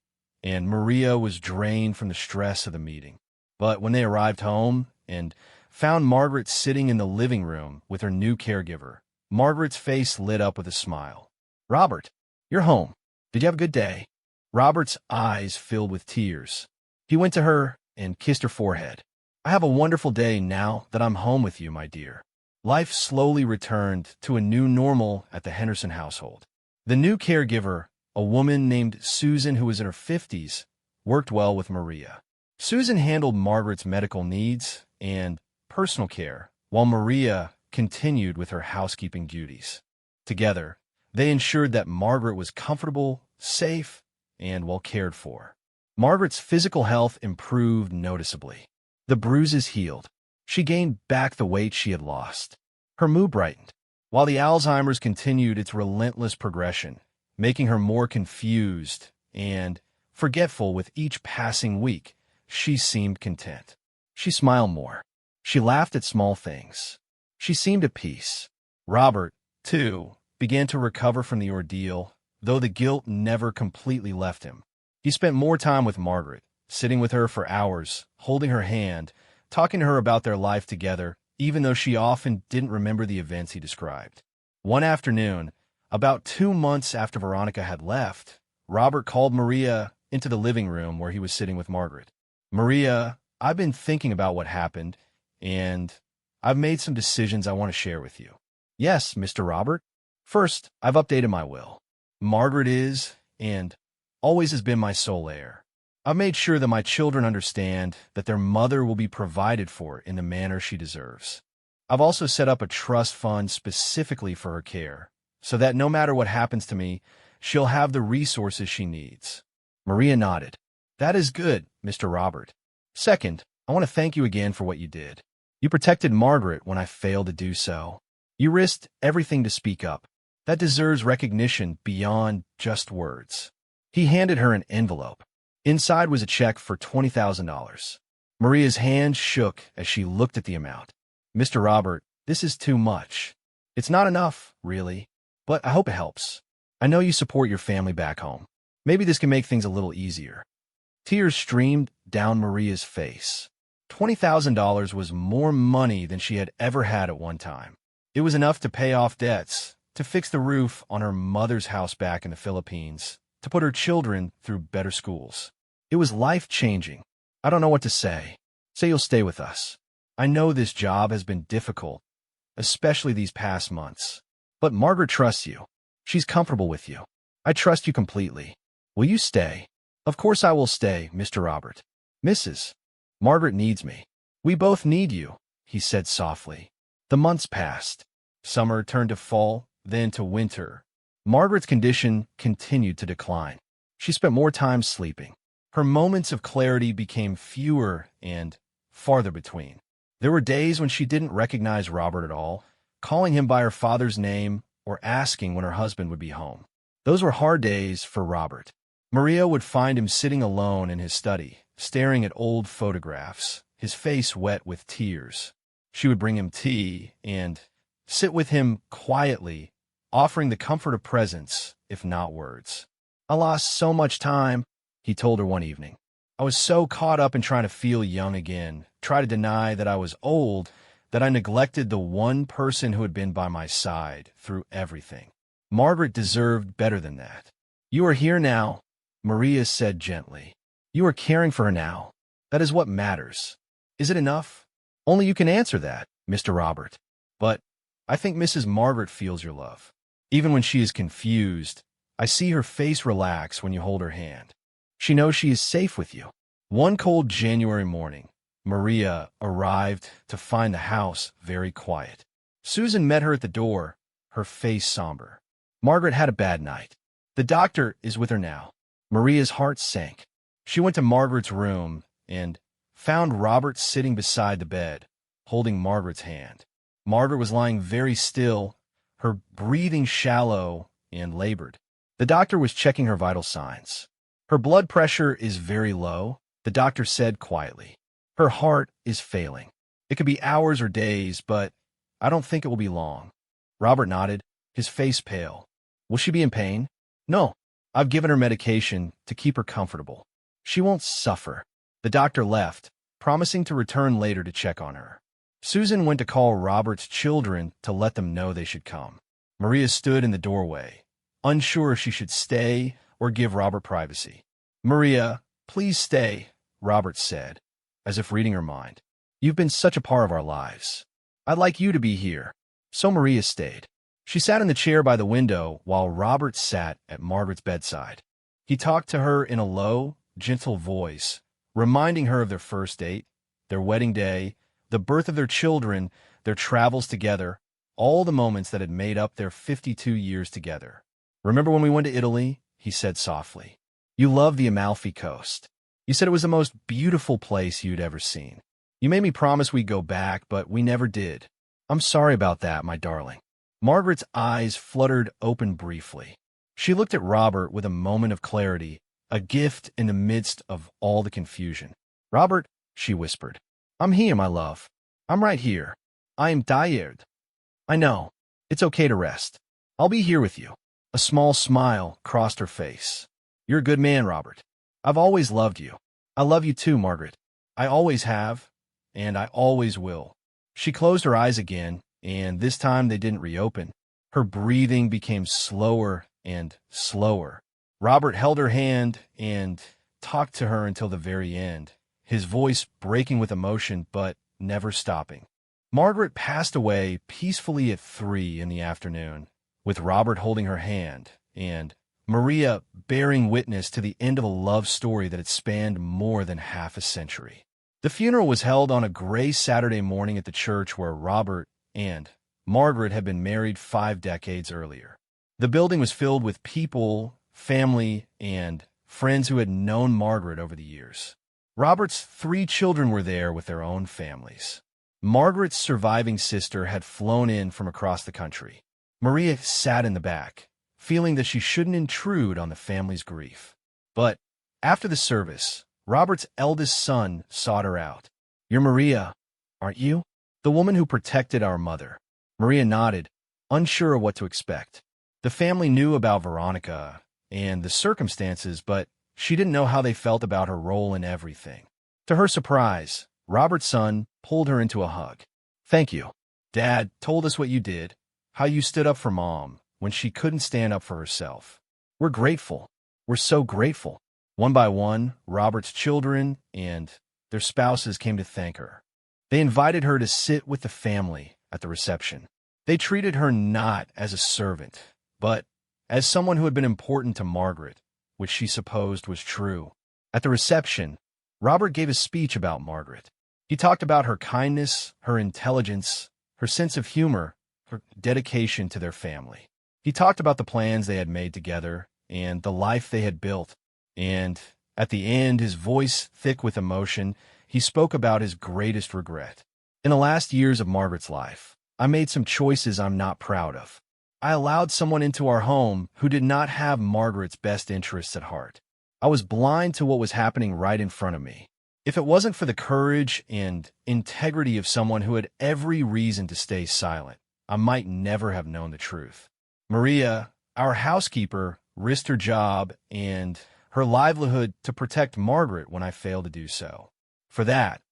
and Maria was drained from the stress of the meeting. But when they arrived home and found Margaret sitting in the living room with her new caregiver, Margaret's face lit up with a smile. Robert, you're home. Did you have a good day? Robert's eyes filled with tears. He went to her and kissed her forehead. I have a wonderful day now that I'm home with you, my dear. Life slowly returned to a new normal at the Henderson household. The new caregiver, a woman named Susan who was in her 50s, worked well with Maria. Susan handled Margaret's medical needs and personal care, while Maria continued with her housekeeping duties. Together, they ensured that Margaret was comfortable, safe, and well cared for. Margaret's physical health improved noticeably. The bruises healed. She gained back the weight she had lost. Her mood brightened, while the Alzheimer's continued its relentless progression, making her more confused and forgetful with each passing week. She seemed content. She smiled more. She laughed at small things. She seemed at peace. Robert, too, began to recover from the ordeal, though the guilt never completely left him. He spent more time with Margaret, sitting with her for hours, holding her hand, talking to her about their life together, even though she often didn't remember the events he described. One afternoon, about 2 months after Veronica had left, Robert called Maria into the living room where he was sitting with Margaret. Maria, I've been thinking about what happened, and I've made some decisions I want to share with you. Yes, Mr. Robert. First, I've updated my will. Margaret is, and always has been, my sole heir. I've made sure that my children understand that their mother will be provided for in the manner she deserves. I've also set up a trust fund specifically for her care, so that no matter what happens to me, she'll have the resources she needs. Maria nodded. That is good, Mr. Robert. Second, I want to thank you again for what you did. You protected Margaret when I failed to do so. You risked everything to speak up. That deserves recognition beyond just words. He handed her an envelope. Inside was a check for $20,000. Maria's hand shook as she looked at the amount. Mr. Robert, this is too much. It's not enough, really, but I hope it helps. I know you support your family back home. Maybe this can make things a little easier. Tears streamed down Maria's face. $20,000 was more money than she had ever had at one time. It was enough to pay off debts, to fix the roof on her mother's house back in the Philippines, to put her children through better schools. It was life-changing. I don't know what to say. Say you'll stay with us. I know this job has been difficult, especially these past months. But Margaret trusts you. She's comfortable with you. I trust you completely. Will you stay? Of course I will stay, Mr. Robert. Mrs. Margaret needs me. We both need you, he said softly. The months passed. Summer turned to fall, then to winter. Margaret's condition continued to decline. She spent more time sleeping. Her moments of clarity became fewer and farther between. There were days when she didn't recognize Robert at all, calling him by her father's name or asking when her husband would be home. Those were hard days for Robert. Maria would find him sitting alone in his study, staring at old photographs, his face wet with tears. She would bring him tea and sit with him quietly, offering the comfort of presence, if not words. I lost so much time, he told her one evening. I was so caught up in trying to feel young again, try to deny that I was old, that I neglected the one person who had been by my side through everything. Margaret deserved better than that. You are here now, Maria said gently. You are caring for her now. That is what matters. Is it enough? Only you can answer that, Mr. Robert. But I think Mrs. Margaret feels your love. Even when she is confused, I see her face relax when you hold her hand. She knows she is safe with you. One cold January morning, Maria arrived to find the house very quiet. Susan met her at the door, her face somber. Margaret had a bad night. The doctor is with her now. Maria's heart sank. She went to Margaret's room and found Robert sitting beside the bed, holding Margaret's hand. Margaret was lying very still, her breathing shallow and labored. The doctor was checking her vital signs. Her blood pressure is very low, the doctor said quietly. Her heart is failing. It could be hours or days, but I don't think it will be long. Robert nodded, his face pale. Will she be in pain? No. I've given her medication to keep her comfortable. She won't suffer. The doctor left, promising to return later to check on her. Susan went to call Robert's children to let them know they should come. Maria stood in the doorway, unsure if she should stay or give Robert privacy. Maria, please stay, Robert said, as if reading her mind. You've been such a part of our lives. I'd like you to be here. So Maria stayed. She sat in the chair by the window while Robert sat at Margaret's bedside. He talked to her in a low, gentle voice, reminding her of their first date, their wedding day, the birth of their children, their travels together, all the moments that had made up their 52 years together. Remember when we went to Italy? He said softly. You loved the Amalfi Coast. You said it was the most beautiful place you'd ever seen. You made me promise we'd go back, but we never did. I'm sorry about that, my darling. Margaret's eyes fluttered open briefly. She looked at Robert with a moment of clarity, a gift in the midst of all the confusion. Robert, she whispered. I'm here, my love. I'm right here. I am tired. I know. It's okay to rest. I'll be here with you. A small smile crossed her face. You're a good man, Robert. I've always loved you. I love you too, Margaret. I always have, and I always will. She closed her eyes again, and this time they didn't reopen. Her breathing became slower and slower. Robert held her hand and talked to her until the very end, his voice breaking with emotion but never stopping. Margaret passed away peacefully at 3 in the afternoon, with Robert holding her hand, and Maria bearing witness to the end of a love story that had spanned more than half a century. The funeral was held on a gray Saturday morning at the church where Robert and Margaret had been married 5 decades earlier. The building was filled with people, family, and friends who had known Margaret over the years. Robert's 3 children were there with their own families. Margaret's surviving sister had flown in from across the country. Maria sat in the back, feeling that she shouldn't intrude on the family's grief. But after the service, Robert's eldest son sought her out. You're Maria, aren't you? The woman who protected our mother. Maria nodded, unsure of what to expect. The family knew about Veronica and the circumstances, but she didn't know how they felt about her role in everything. To her surprise, Robert's son pulled her into a hug. Thank you. Dad told us what you did, how you stood up for Mom when she couldn't stand up for herself. We're grateful. were so grateful. One by one, Robert's children and their spouses came to thank her. They invited her to sit with the family at the reception. They treated her not as a servant, but as someone who had been important to Margaret, which she supposed was true. At the reception, Robert gave a speech about Margaret. He talked about her kindness, her intelligence, her sense of humor, her dedication to their family. He talked about the plans they had made together and the life they had built. And at the end, his voice thick with emotion, he spoke about his greatest regret. In the last years of Margaret's life, I made some choices I'm not proud of. I allowed someone into our home who did not have Margaret's best interests at heart. I was blind to what was happening right in front of me. If it wasn't for the courage and integrity of someone who had every reason to stay silent, I might never have known the truth. Maria, our housekeeper, risked her job and her livelihood to protect Margaret when I failed to do so. For that,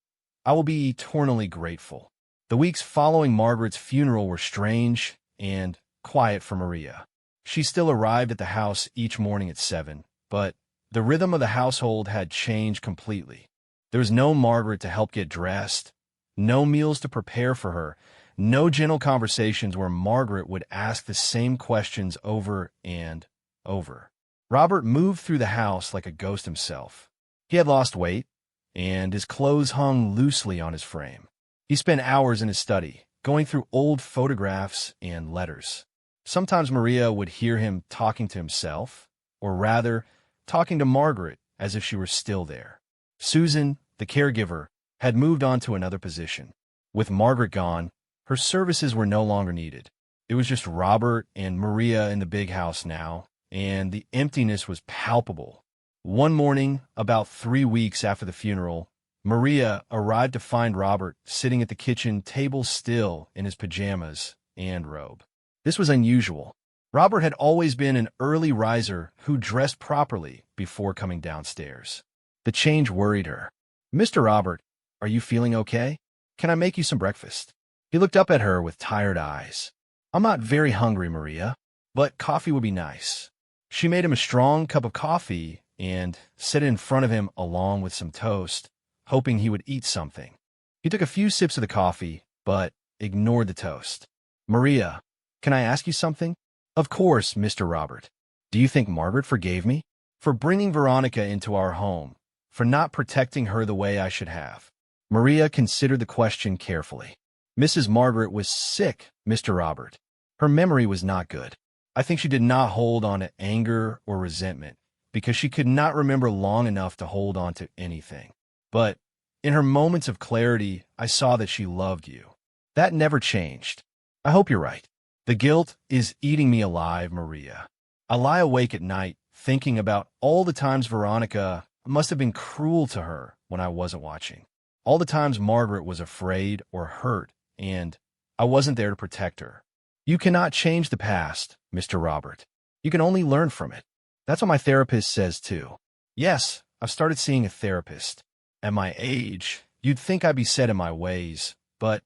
I will be eternally grateful. The weeks following Margaret's funeral were strange and quiet for Maria. She still arrived at the house each morning at 7, but the rhythm of the household had changed completely. There was no Margaret to help get dressed, no meals to prepare for her, no gentle conversations where Margaret would ask the same questions over and over. Robert moved through the house like a ghost himself. He had lost weight, and his clothes hung loosely on his frame. He spent hours in his study, going through old photographs and letters. Sometimes Maria would hear him talking to himself, or rather, talking to Margaret as if she were still there. Susan, the caregiver, had moved on to another position. With Margaret gone, her services were no longer needed. It was just Robert and Maria in the big house now, and the emptiness was palpable. One morning, about 3 weeks after the funeral, Maria arrived to find Robert sitting at the kitchen table still in his pajamas and robe. This was unusual. Robert had always been an early riser who dressed properly before coming downstairs. The change worried her. "Mr. Robert, are you feeling okay? Can I make you some breakfast?" He looked up at her with tired eyes. "I'm not very hungry, Maria, but coffee would be nice." She made him a strong cup of coffee and set it in front of him along with some toast, hoping he would eat something. He took a few sips of the coffee, but ignored the toast. "Maria, can I ask you something?" "Of course, Mr. Robert. Do you think Margaret forgave me? For bringing Veronica into our home, for not protecting her the way I should have?" Maria considered the question carefully. "Mrs. Margaret was sick, Mr. Robert. Her memory was not good. I think she did not hold on to anger or resentment, because she could not remember long enough to hold on to anything. But in her moments of clarity, I saw that she loved you. That never changed. I hope you're right. The guilt is eating me alive, Maria. I lie awake at night thinking about all the times Veronica must have been cruel to her when I wasn't watching. All the times Margaret was afraid or hurt, and I wasn't there to protect her. You cannot change the past, Mr. Robert. You can only learn from it. That's what my therapist says, too. Yes, I've started seeing a therapist. At my age, you'd think I'd be set in my ways, but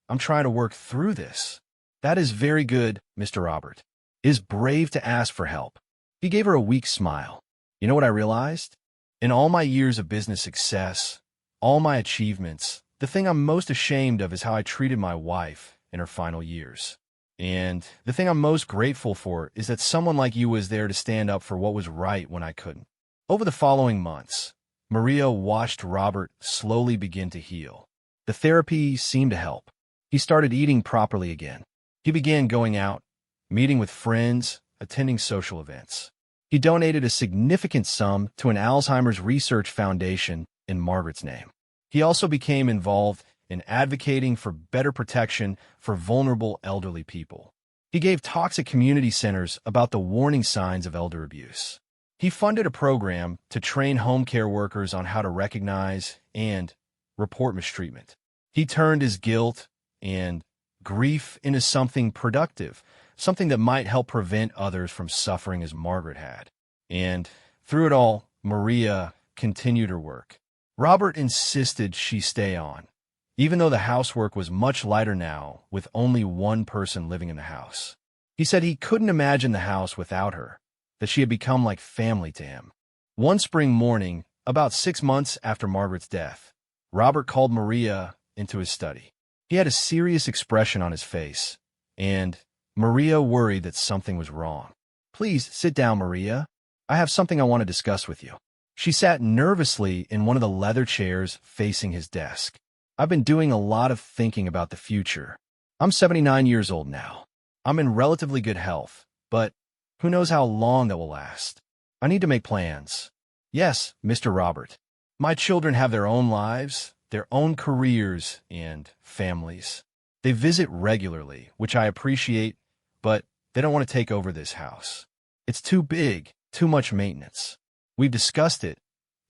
I'm trying to work through this. That is very good, Mr. Robert. It is brave to ask for help. He gave her a weak smile. You know what I realized? In all my years of business success, all my achievements, the thing I'm most ashamed of is how I treated my wife in her final years. And the thing I'm most grateful for is that someone like you was there to stand up for what was right when I couldn't. Over the following months, Maria watched Robert slowly begin to heal. The therapy seemed to help. He started eating properly again. He began going out, meeting with friends, attending social events. He donated a significant sum to an Alzheimer's research foundation in Margaret's name. He also became involved in advocating for better protection for vulnerable elderly people. He gave talks at community centers about the warning signs of elder abuse. He funded a program to train home care workers on how to recognize and report mistreatment. He turned his guilt and grief into something productive, something that might help prevent others from suffering as Margaret had. And through it all, Maria continued her work. Robert insisted she stay on, even though the housework was much lighter now with only one person living in the house. He said he couldn't imagine the house without her, that she had become like family to him. One spring morning, about 6 months after Margaret's death, Robert called Maria into his study. He had a serious expression on his face, and Maria worried that something was wrong. "Please sit down, Maria. I have something I want to discuss with you." She sat nervously in one of the leather chairs facing his desk. "I've been doing a lot of thinking about the future. I'm 79 years old now. I'm in relatively good health, but who knows how long that will last. I need to make plans." "Yes, Mr. Robert. My children have their own lives, their own careers and families. They visit regularly, which I appreciate, but they don't want to take over this house. It's too big, too much maintenance. We've discussed it,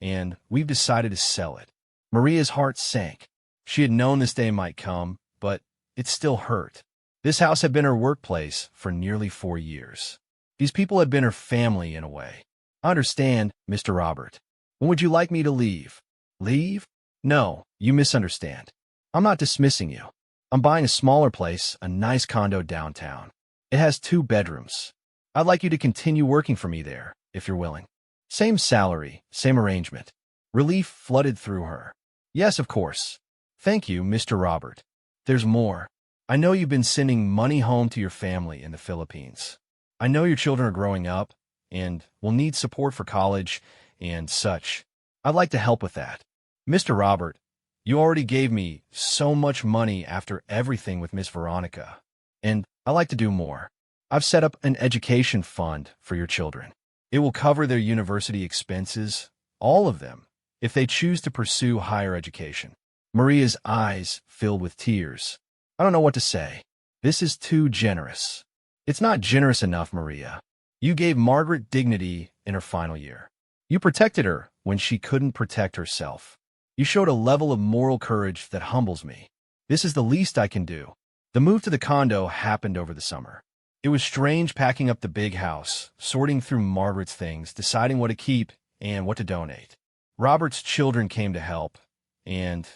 and we've decided to sell it." Maria's heart sank. She had known this day might come, but it still hurt. This house had been her workplace for nearly 4 years. These people had been her family in a way. "I understand, Mr. Robert. When would you like me to leave?" "Leave? No, you misunderstand. I'm not dismissing you. I'm buying a smaller place, a nice condo downtown. It has 2 bedrooms. I'd like you to continue working for me there, if you're willing. Same salary, same arrangement." Relief flooded through her. "Yes, of course. Thank you, Mr. Robert. There's more. I know you've been sending money home to your family in the Philippines. I know your children are growing up and will need support for college and such. I'd like to help with that. Mr. Robert, you already gave me so much money after everything with Miss Veronica, and I'd like to do more. I've set up an education fund for your children. It will cover their university expenses, all of them, if they choose to pursue higher education." Maria's eyes filled with tears. "I don't know what to say. This is too generous." "It's not generous enough, Maria. You gave Margaret dignity in her final year. You protected her when she couldn't protect herself. You showed a level of moral courage that humbles me. This is the least I can do." The move to the condo happened over the summer. It was strange packing up the big house, sorting through Margaret's things, deciding what to keep and what to donate. Robert's children came to help, and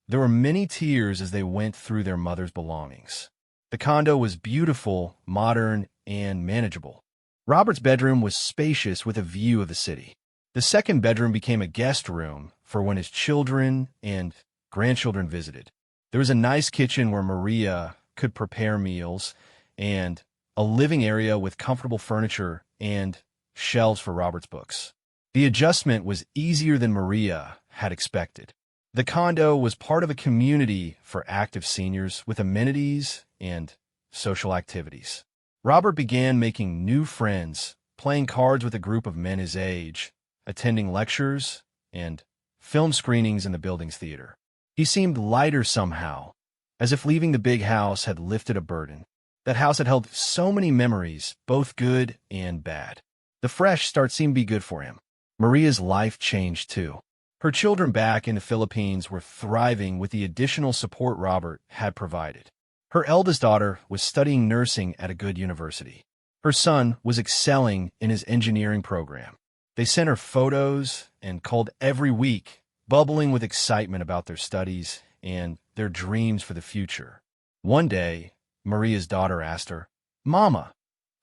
there were many tears as they went through their mother's belongings. The condo was beautiful, modern, and manageable. Robert's bedroom was spacious with a view of the city. The second bedroom became a guest room for when his children and grandchildren visited. There was a nice kitchen where Maria could prepare meals, and a living area with comfortable furniture and shelves for Robert's books. The adjustment was easier than Maria had expected. The condo was part of a community for active seniors with amenities and social activities. Robert began making new friends, playing cards with a group of men his age, attending lectures, and film screenings in the building's theater. He seemed lighter somehow, as if leaving the big house had lifted a burden. That house had held so many memories, both good and bad. The fresh start seemed to be good for him. Maria's life changed too. Her children back in the Philippines were thriving with the additional support Robert had provided. Her eldest daughter was studying nursing at a good university. Her son was excelling in his engineering program. They sent her photos and called every week, bubbling with excitement about their studies and their dreams for the future. One day, Maria's daughter asked her, "Mama,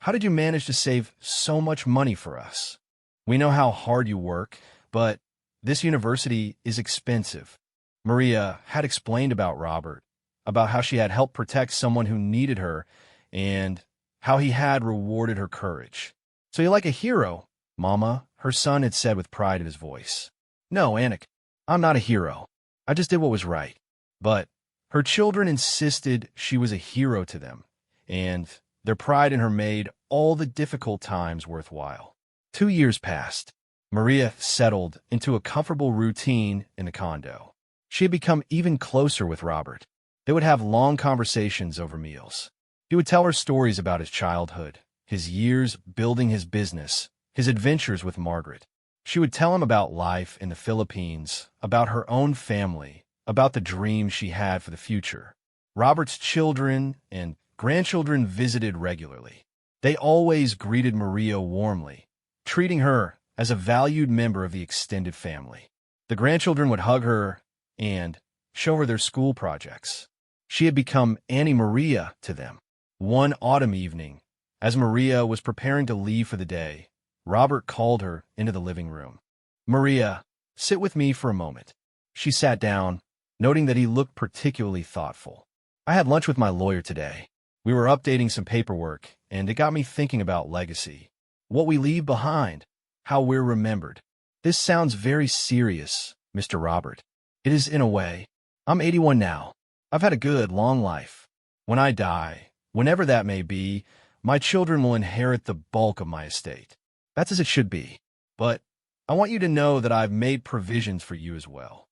how did you manage to save so much money for us? We know how hard you work, but this university is expensive." Maria had explained about Robert, about how she had helped protect someone who needed her, and how he had rewarded her courage. "So you're like a hero, Mama," her son had said with pride in his voice. "No, Anik, I'm not a hero. I just did what was right." But her children insisted she was a hero to them, and their pride in her made all the difficult times worthwhile. 2 years passed. Maria settled into a comfortable routine in the condo. She had become even closer with Robert. They would have long conversations over meals. He would tell her stories about his childhood, his years building his business, his adventures with Margaret. She would tell him about life in the Philippines, about her own family, about the dreams she had for the future. Robert's children and grandchildren visited regularly. They always greeted Maria warmly, treating her as a valued member of the extended family. The grandchildren would hug her and show her their school projects. She had become Annie Maria to them. One autumn evening, as Maria was preparing to leave for the day, Robert called her into the living room. "Maria, sit with me for a moment." She sat down, noting that he looked particularly thoughtful. "I had lunch with my lawyer today. We were updating some paperwork, and it got me thinking about legacy. What we leave behind, how we're remembered. This sounds very serious, Mr. Robert. It is in a way. I'm 81 now. I've had a good, long life. When I die, whenever that may be, my children will inherit the bulk of my estate. That's as it should be. But I want you to know that I've made provisions for you as well."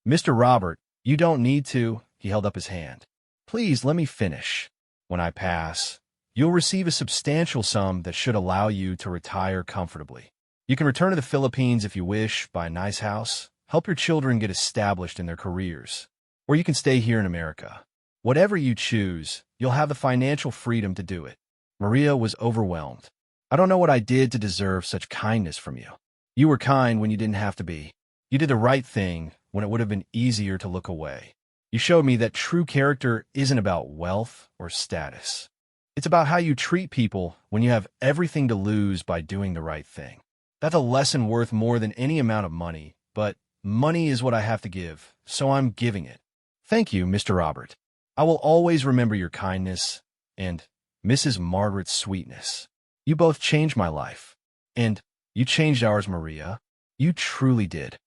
"Mr. Robert, you don't need to." He held up his hand. "Please let me finish. When I pass, you'll receive a substantial sum that should allow you to retire comfortably. You can return to the Philippines if you wish, buy a nice house, help your children get established in their careers, or you can stay here in America. Whatever you choose, you'll have the financial freedom to do it." Maria was overwhelmed. "I don't know what I did to deserve such kindness from you. You were kind when you didn't have to be. You did the right thing when it would have been easier to look away. You showed me that true character isn't about wealth or status. It's about how you treat people when you have everything to lose by doing the right thing. That's a lesson worth more than any amount of money, but money is what I have to give, so I'm giving it. Thank you, Mr. Robert. I will always remember your kindness and Mrs. Margaret's sweetness. You both changed my life. And you changed ours, Maria. You truly did."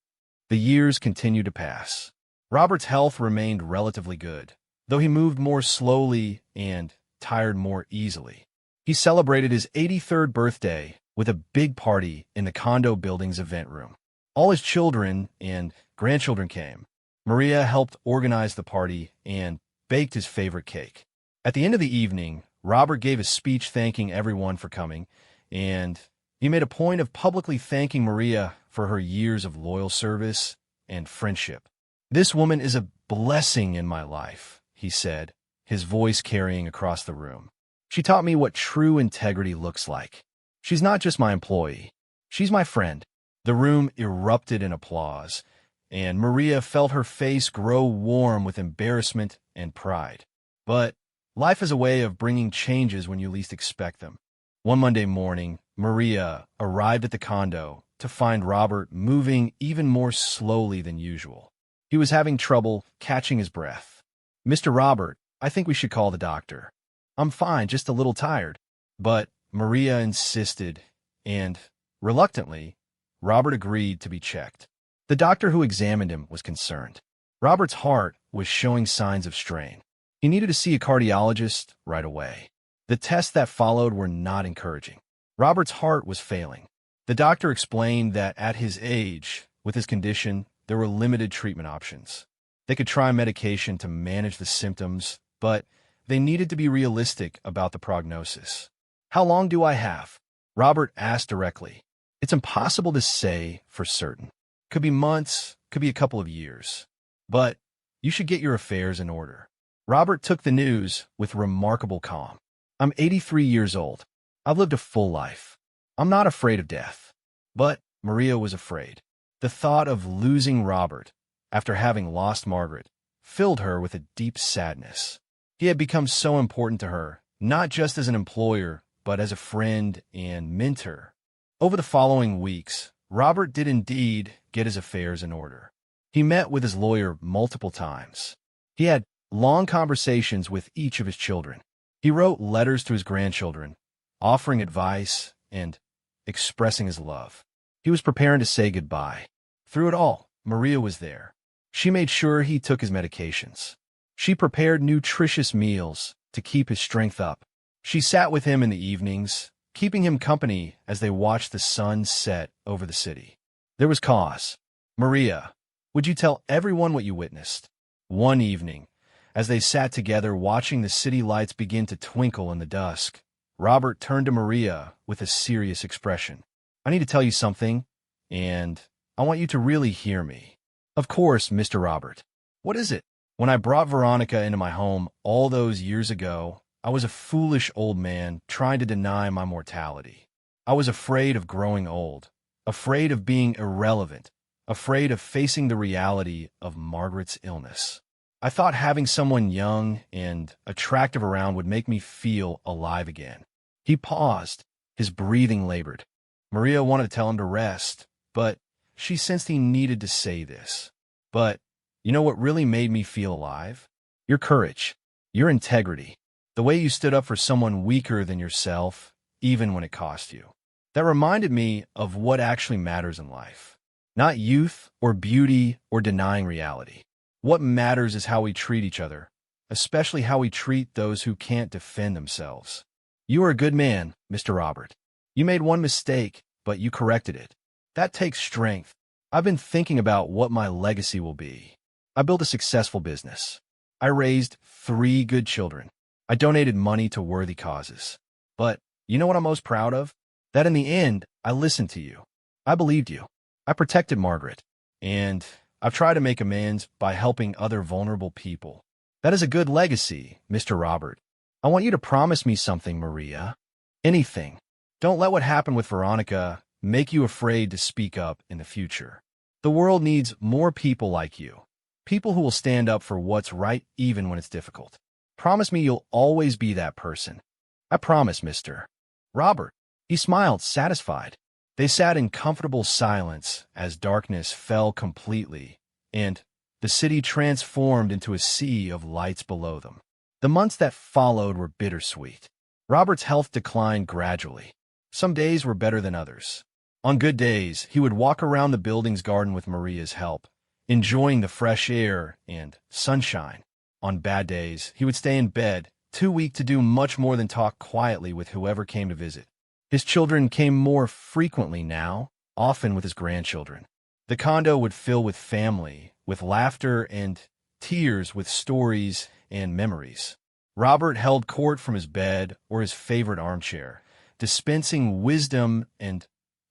The years continued to pass. Robert's health remained relatively good, though he moved more slowly and tired more easily. He celebrated his 83rd birthday with a big party in the condo building's event room. All his children and grandchildren came. Maria helped organize the party and baked his favorite cake. At the end of the evening, Robert gave a speech thanking everyone for coming, and he made a point of publicly thanking Maria for her years of loyal service and friendship. "This woman is a blessing in my life," he said, his voice carrying across the room. "She taught me what true integrity looks like. She's not just my employee. She's my friend." The room erupted in applause, and Maria felt her face grow warm with embarrassment and pride. But life is a way of bringing changes when you least expect them. One Monday morning, Maria arrived at the condo to find Robert moving even more slowly than usual. He was having trouble catching his breath. "Mr. Robert, I think we should call the doctor." "I'm fine, just a little tired." But Maria insisted, and, reluctantly, Robert agreed to be checked. The doctor who examined him was concerned. Robert's heart was showing signs of strain. He needed to see a cardiologist right away. The tests that followed were not encouraging. Robert's heart was failing. The doctor explained that at his age, with his condition, there were limited treatment options. They could try medication to manage the symptoms, but they needed to be realistic about the prognosis. "How long do I have?" Robert asked directly. "It's impossible to say for certain. Could be months, could be a couple of years. But you should get your affairs in order." Robert took the news with remarkable calm. "I'm 83 years old. I've lived a full life. I'm not afraid of death." But Maria was afraid. The thought of losing Robert, after having lost Margaret, filled her with a deep sadness. He had become so important to her, not just as an employer, but as a friend and mentor. Over the following weeks, Robert did indeed get his affairs in order. He met with his lawyer multiple times. He had long conversations with each of his children. He wrote letters to his grandchildren, offering advice and expressing his love. He was preparing to say goodbye. Through it all, Maria was there. She made sure he took his medications. She prepared nutritious meals to keep his strength up. She sat with him in the evenings, keeping him company as they watched the sun set over the city. There was cause. "Maria, would you tell everyone what you witnessed?" One evening, as they sat together watching the city lights begin to twinkle in the dusk, Robert turned to Maria with a serious expression. "I need to tell you something, and I want you to really hear me." "Of course, Mr. Robert." "What is it?" "When I brought Veronica into my home all those years ago, I was a foolish old man trying to deny my mortality. I was afraid of growing old, afraid of being irrelevant, afraid of facing the reality of Margaret's illness. I thought having someone young and attractive around would make me feel alive again." He paused, his breathing labored. Maria wanted to tell him to rest, but she sensed he needed to say this. But you know what really made me feel alive? Your courage, your integrity, the way you stood up for someone weaker than yourself, even when it cost you. That reminded me of what actually matters in life. Not youth or beauty or denying reality. What matters is how we treat each other, especially how we treat those who can't defend themselves. You are a good man, Mr. Robert. You made one mistake, but you corrected it. That takes strength. I've been thinking about what my legacy will be. I built a successful business. I raised 3 good children. I donated money to worthy causes. But you know what I'm most proud of? That in the end, I listened to you. I believed you. I protected Margaret. And I've tried to make amends by helping other vulnerable people. That is a good legacy, Mr. Robert. I want you to promise me something, Maria. Anything. Don't let what happened with Veronica make you afraid to speak up in the future. The world needs more people like you. People who will stand up for what's right even when it's difficult. Promise me you'll always be that person. I promise, Mr. Robert. He smiled, satisfied. They sat in comfortable silence as darkness fell completely, and the city transformed into a sea of lights below them. The months that followed were bittersweet. Robert's health declined gradually. Some days were better than others. On good days, he would walk around the building's garden with Maria's help, enjoying the fresh air and sunshine. On bad days, he would stay in bed, too weak to do much more than talk quietly with whoever came to visit. His children came more frequently now, often with his grandchildren. The condo would fill with family, with laughter and tears, with stories and memories. Robert held court from his bed or his favorite armchair, dispensing wisdom and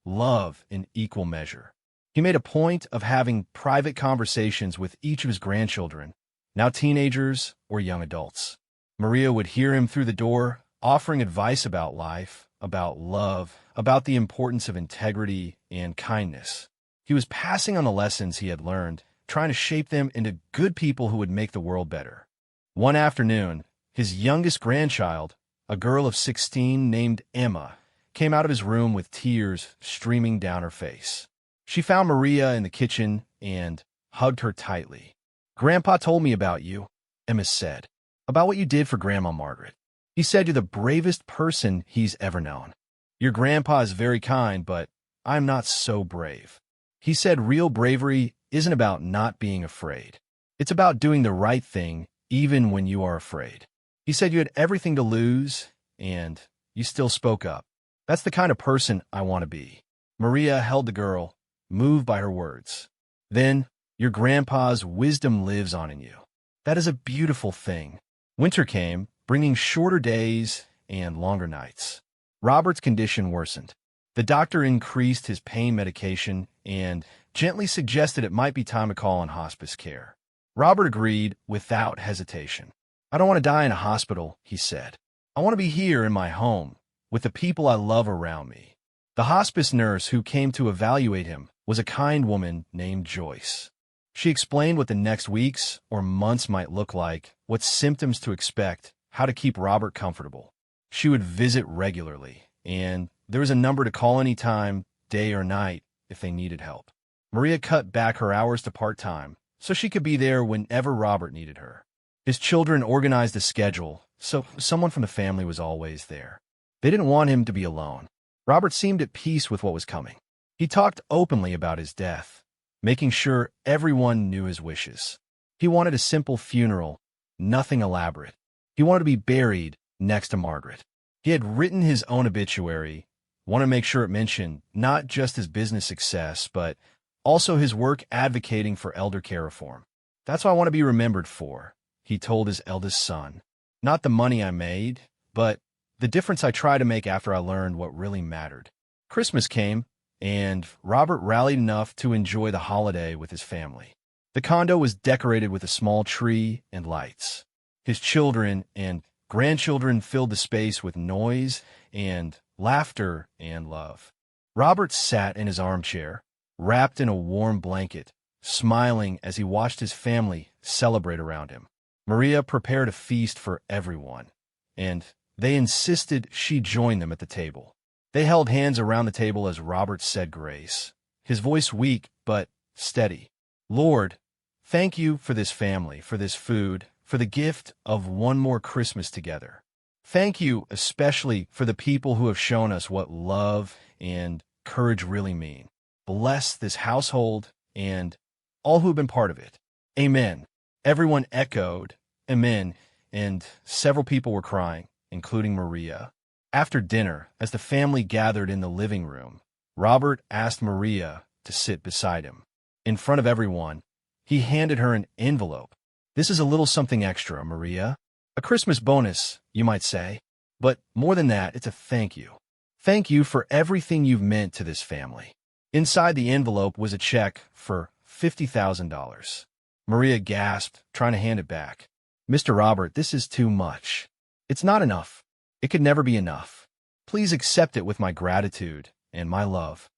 love in equal measure. He made a point of having private conversations with each of his grandchildren, now teenagers or young adults. Maria would hear him through the door, offering advice about life, about love, about the importance of integrity and kindness. He was passing on the lessons he had learned, trying to shape them into good people who would make the world better. One afternoon, his youngest grandchild, a girl of 16 named Emma, came out of his room with tears streaming down her face. She found Maria in the kitchen and hugged her tightly. "Grandpa told me about you," Emma said, "about what you did for Grandma Margaret. He said you're the bravest person he's ever known. Your grandpa is very kind, but I'm not so brave. He said real bravery isn't about not being afraid. It's about doing the right thing even when you are afraid. He said you had everything to lose, and you still spoke up. That's the kind of person I want to be." Maria held the girl, moved by her words. "Then, your grandpa's wisdom lives on in you. That is a beautiful thing." Winter came, bringing shorter days and longer nights. Robert's condition worsened. The doctor increased his pain medication and gently suggested it might be time to call on hospice care. Robert agreed without hesitation. "I don't want to die in a hospital," he said. "I want to be here in my home, with the people I love around me." The hospice nurse who came to evaluate him was a kind woman named Joyce. She explained what the next weeks or months might look like, what symptoms to expect, how to keep Robert comfortable. She would visit regularly, and there was a number to call anytime, day or night, if they needed help. Maria cut back her hours to part-time, so she could be there whenever Robert needed her. His children organized a schedule, so someone from the family was always there. They didn't want him to be alone. Robert seemed at peace with what was coming. He talked openly about his death, making sure everyone knew his wishes. He wanted a simple funeral, nothing elaborate. He wanted to be buried next to Margaret. He had written his own obituary, wanted to make sure it mentioned not just his business success, but also his work advocating for elder care reform. "That's what I want to be remembered for," he told his eldest son. "Not the money I made, but the difference I tried to make after I learned what really mattered." Christmas came, and Robert rallied enough to enjoy the holiday with his family. The condo was decorated with a small tree and lights. His children and grandchildren filled the space with noise and laughter and love. Robert sat in his armchair, wrapped in a warm blanket, smiling as he watched his family celebrate around him. Maria prepared a feast for everyone, and they insisted she join them at the table. They held hands around the table as Robert said grace, his voice weak but steady. Lord, thank you for this family, for this food, for the gift of one more Christmas together. Thank you especially for the people who have shown us what love and courage really mean. Bless this household and all who have been part of it. Amen. Everyone echoed, Amen, and several people were crying, including Maria. After dinner, as the family gathered in the living room, Robert asked Maria to sit beside him. In front of everyone, he handed her an envelope. This is a little something extra, Maria. A Christmas bonus, you might say. But more than that, it's a thank you. Thank you for everything you've meant to this family. Inside the envelope was a check for $50,000. Maria gasped, trying to hand it back. Mr. Robert, this is too much. It's not enough. It could never be enough. Please accept it with my gratitude and my love.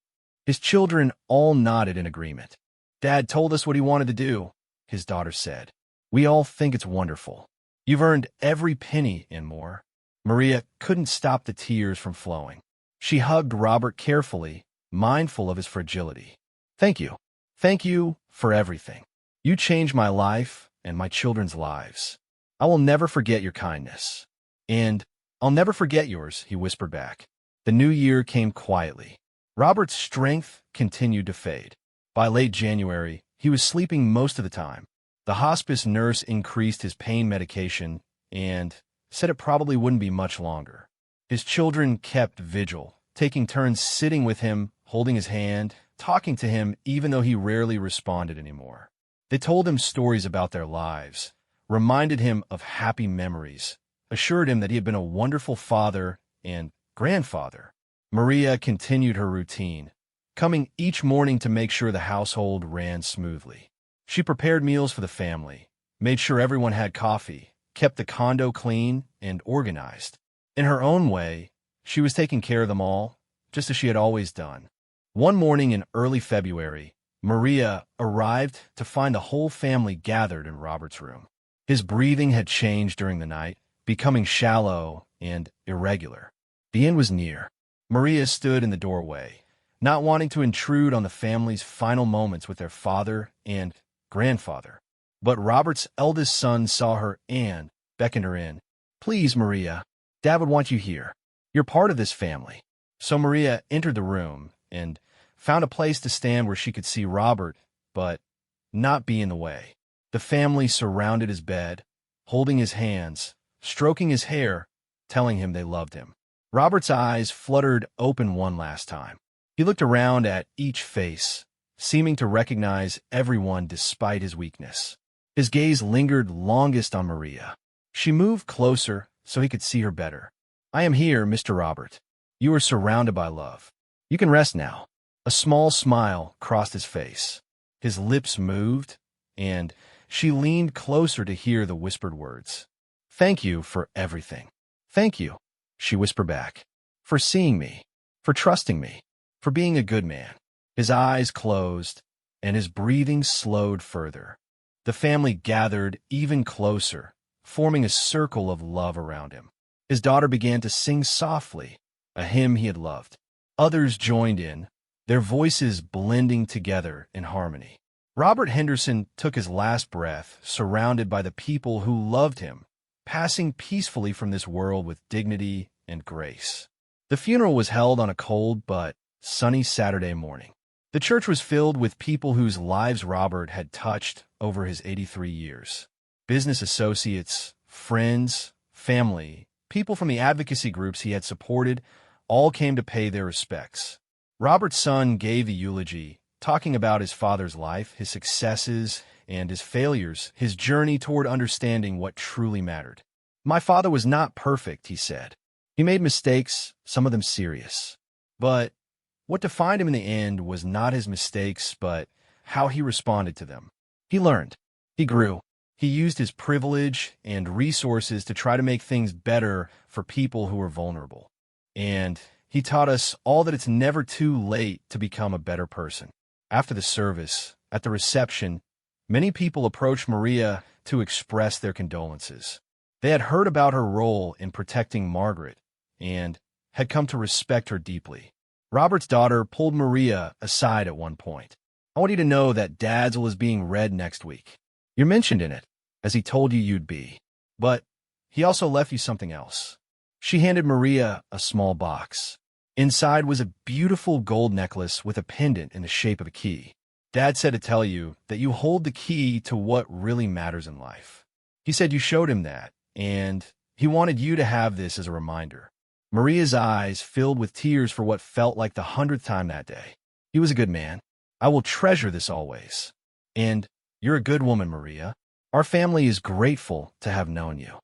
His children all nodded in agreement. Dad told us what he wanted to do, his daughter said. We all think it's wonderful. You've earned every penny and more. Maria couldn't stop the tears from flowing. She hugged Robert carefully, mindful of his fragility. Thank you. Thank you for everything. You changed my life and my children's lives. I will never forget your kindness. And I'll never forget yours, he whispered back. The new year came quietly. Robert's strength continued to fade. By late January, he was sleeping most of the time. The hospice nurse increased his pain medication and said it probably wouldn't be much longer. His children kept vigil, taking turns sitting with him, holding his hand, talking to him even though he rarely responded anymore. They told him stories about their lives, reminded him of happy memories, assured him that he had been a wonderful father and grandfather. Maria continued her routine, coming each morning to make sure the household ran smoothly. She prepared meals for the family, made sure everyone had coffee, kept the condo clean and organized. In her own way, she was taking care of them all, just as she had always done. One morning in early February, Maria arrived to find the whole family gathered in Robert's room. His breathing had changed during the night, becoming shallow and irregular. The end was near. Maria stood in the doorway, not wanting to intrude on the family's final moments with their father and grandfather. But Robert's eldest son saw her and beckoned her in. Please, Maria, Dad would want you here. You're part of this family. So Maria entered the room and found a place to stand where she could see Robert, but not be in the way. The family surrounded his bed, holding his hands, stroking his hair, telling him they loved him. Robert's eyes fluttered open one last time. He looked around at each face, seeming to recognize everyone despite his weakness. His gaze lingered longest on Maria. She moved closer so he could see her better. I am here, Mr. Robert. You are surrounded by love. You can rest now. A small smile crossed his face. His lips moved, and she leaned closer to hear the whispered words. Thank you for everything. Thank you, she whispered back, for seeing me, for trusting me, for being a good man. His eyes closed, and his breathing slowed further. The family gathered even closer, forming a circle of love around him. His daughter began to sing softly, a hymn he had loved. Others joined in, their voices blending together in harmony. Robert Henderson took his last breath, surrounded by the people who loved him, passing peacefully from this world with dignity and grace. The funeral was held on a cold but sunny Saturday morning. The church was filled with people whose lives Robert had touched over his 83 years. Business associates, friends, family, people from the advocacy groups he had supported all came to pay their respects. Robert's son gave the eulogy, talking about his father's life, his successes, and his failures, his journey toward understanding what truly mattered. My father was not perfect, he said. He made mistakes, some of them serious. But what defined him in the end was not his mistakes, but how he responded to them. He learned. He grew. He used his privilege and resources to try to make things better for people who were vulnerable. And he taught us all that it's never too late to become a better person. After the service, at the reception, many people approached Maria to express their condolences. They had heard about her role in protecting Margaret, and had come to respect her deeply. Robert's daughter pulled Maria aside at one point. "I want you to know that Dad's will is being read next week. You're mentioned in it, as he told you you'd be. But he also left you something else." She handed Maria a small box. Inside was a beautiful gold necklace with a pendant in the shape of a key. "Dad said to tell you that you hold the key to what really matters in life. He said you showed him that, and he wanted you to have this as a reminder." Maria's eyes filled with tears for what felt like the 100th time that day. "He was a good man. I will treasure this always. And you're a good woman, Maria. Our family is grateful to have known you."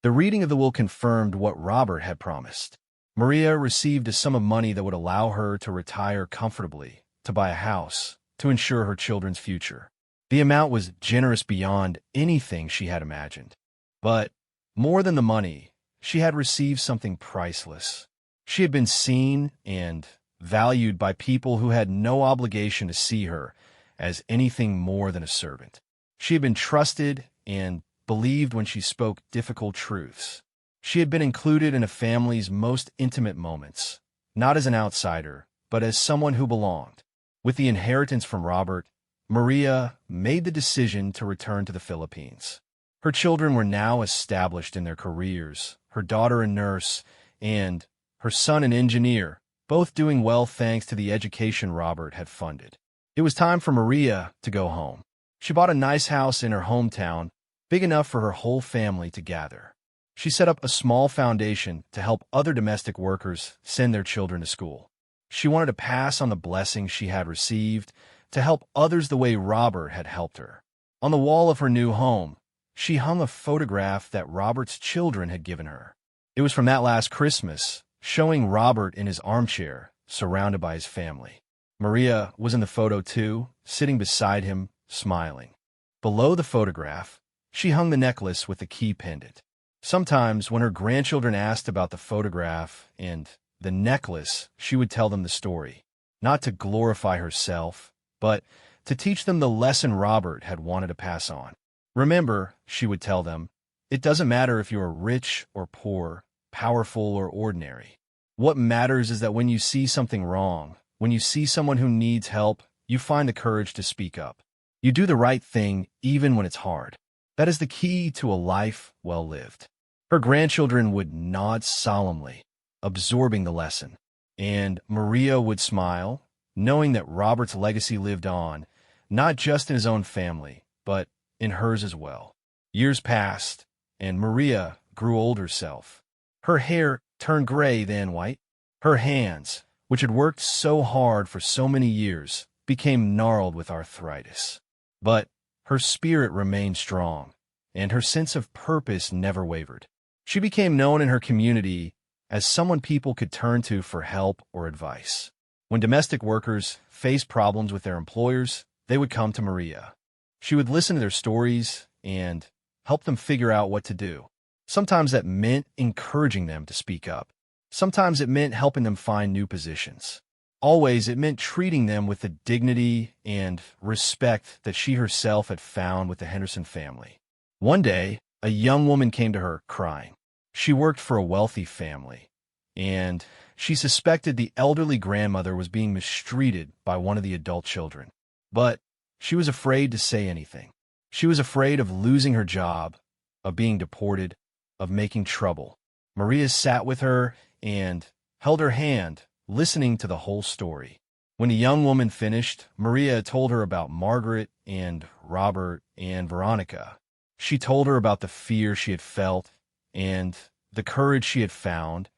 The reading of the will confirmed what Robert had promised. Maria received a sum of money that would allow her to retire comfortably, to buy a house, to ensure her children's future. The amount was generous beyond anything she had imagined. But more than the money, she had received something priceless. She had been seen and valued by people who had no obligation to see her as anything more than a servant. She had been trusted and believed when she spoke difficult truths. She had been included in a family's most intimate moments, not as an outsider, but as someone who belonged. With the inheritance from Robert, Maria made the decision to return to the Philippines. Her children were now established in their careers, her daughter a nurse, and her son an engineer, both doing well thanks to the education Robert had funded. It was time for Maria to go home. She bought a nice house in her hometown, big enough for her whole family to gather. She set up a small foundation to help other domestic workers send their children to school. She wanted to pass on the blessings she had received to help others the way Robert had helped her. On the wall of her new home, she hung a photograph that Robert's children had given her. It was from that last Christmas, showing Robert in his armchair, surrounded by his family. Maria was in the photo too, sitting beside him, smiling. Below the photograph, she hung the necklace with the key pendant. Sometimes, when her grandchildren asked about the photograph and the necklace, she would tell them the story, not to glorify herself, but to teach them the lesson Robert had wanted to pass on. "Remember," she would tell them, "it doesn't matter if you are rich or poor, powerful or ordinary. What matters is that when you see something wrong, when you see someone who needs help, you find the courage to speak up. You do the right thing even when it's hard. That is the key to a life well lived." Her grandchildren would nod solemnly, absorbing the lesson, and Maria would smile, knowing that Robert's legacy lived on, not just in his own family, but in hers as well. Years passed, and Maria grew old herself. Her hair turned gray, then white. Her hands, which had worked so hard for so many years, became gnarled with arthritis. But her spirit remained strong, and her sense of purpose never wavered. She became known in her community as someone people could turn to for help or advice. When domestic workers faced problems with their employers, they would come to Maria. She would listen to their stories and help them figure out what to do. Sometimes that meant encouraging them to speak up. Sometimes it meant helping them find new positions. Always, it meant treating them with the dignity and respect that she herself had found with the Henderson family. One day, a young woman came to her crying. She worked for a wealthy family, and she suspected the elderly grandmother was being mistreated by one of the adult children. But she was afraid to say anything. She was afraid of losing her job, of being deported, of making trouble. Maria sat with her and held her hand, listening to the whole story. When the young woman finished, Maria told her about Margaret and Robert and Veronica. She told her about the fear she had felt and the courage she had found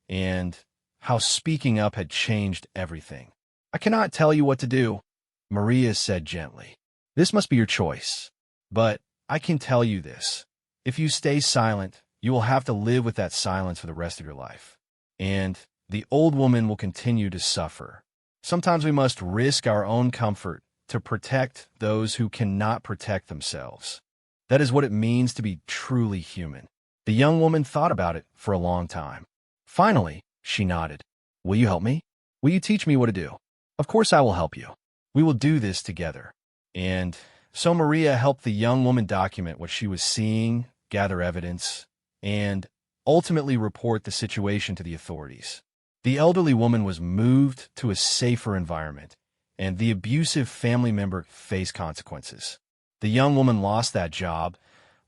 and how speaking up had changed everything. "I cannot tell you what to do," Maria said gently. "This must be your choice. But I can tell you this. If you stay silent, you will have to live with that silence for the rest of your life. And the old woman will continue to suffer. Sometimes we must risk our own comfort to protect those who cannot protect themselves. That is what it means to be truly human." The young woman thought about it for a long time. Finally, she nodded. "Will you help me? Will you teach me what to do?" "Of course I will help you. We will do this together." And so Maria helped the young woman document what she was seeing, gather evidence, and ultimately report the situation to the authorities. The elderly woman was moved to a safer environment, and the abusive family member faced consequences. The young woman lost that job,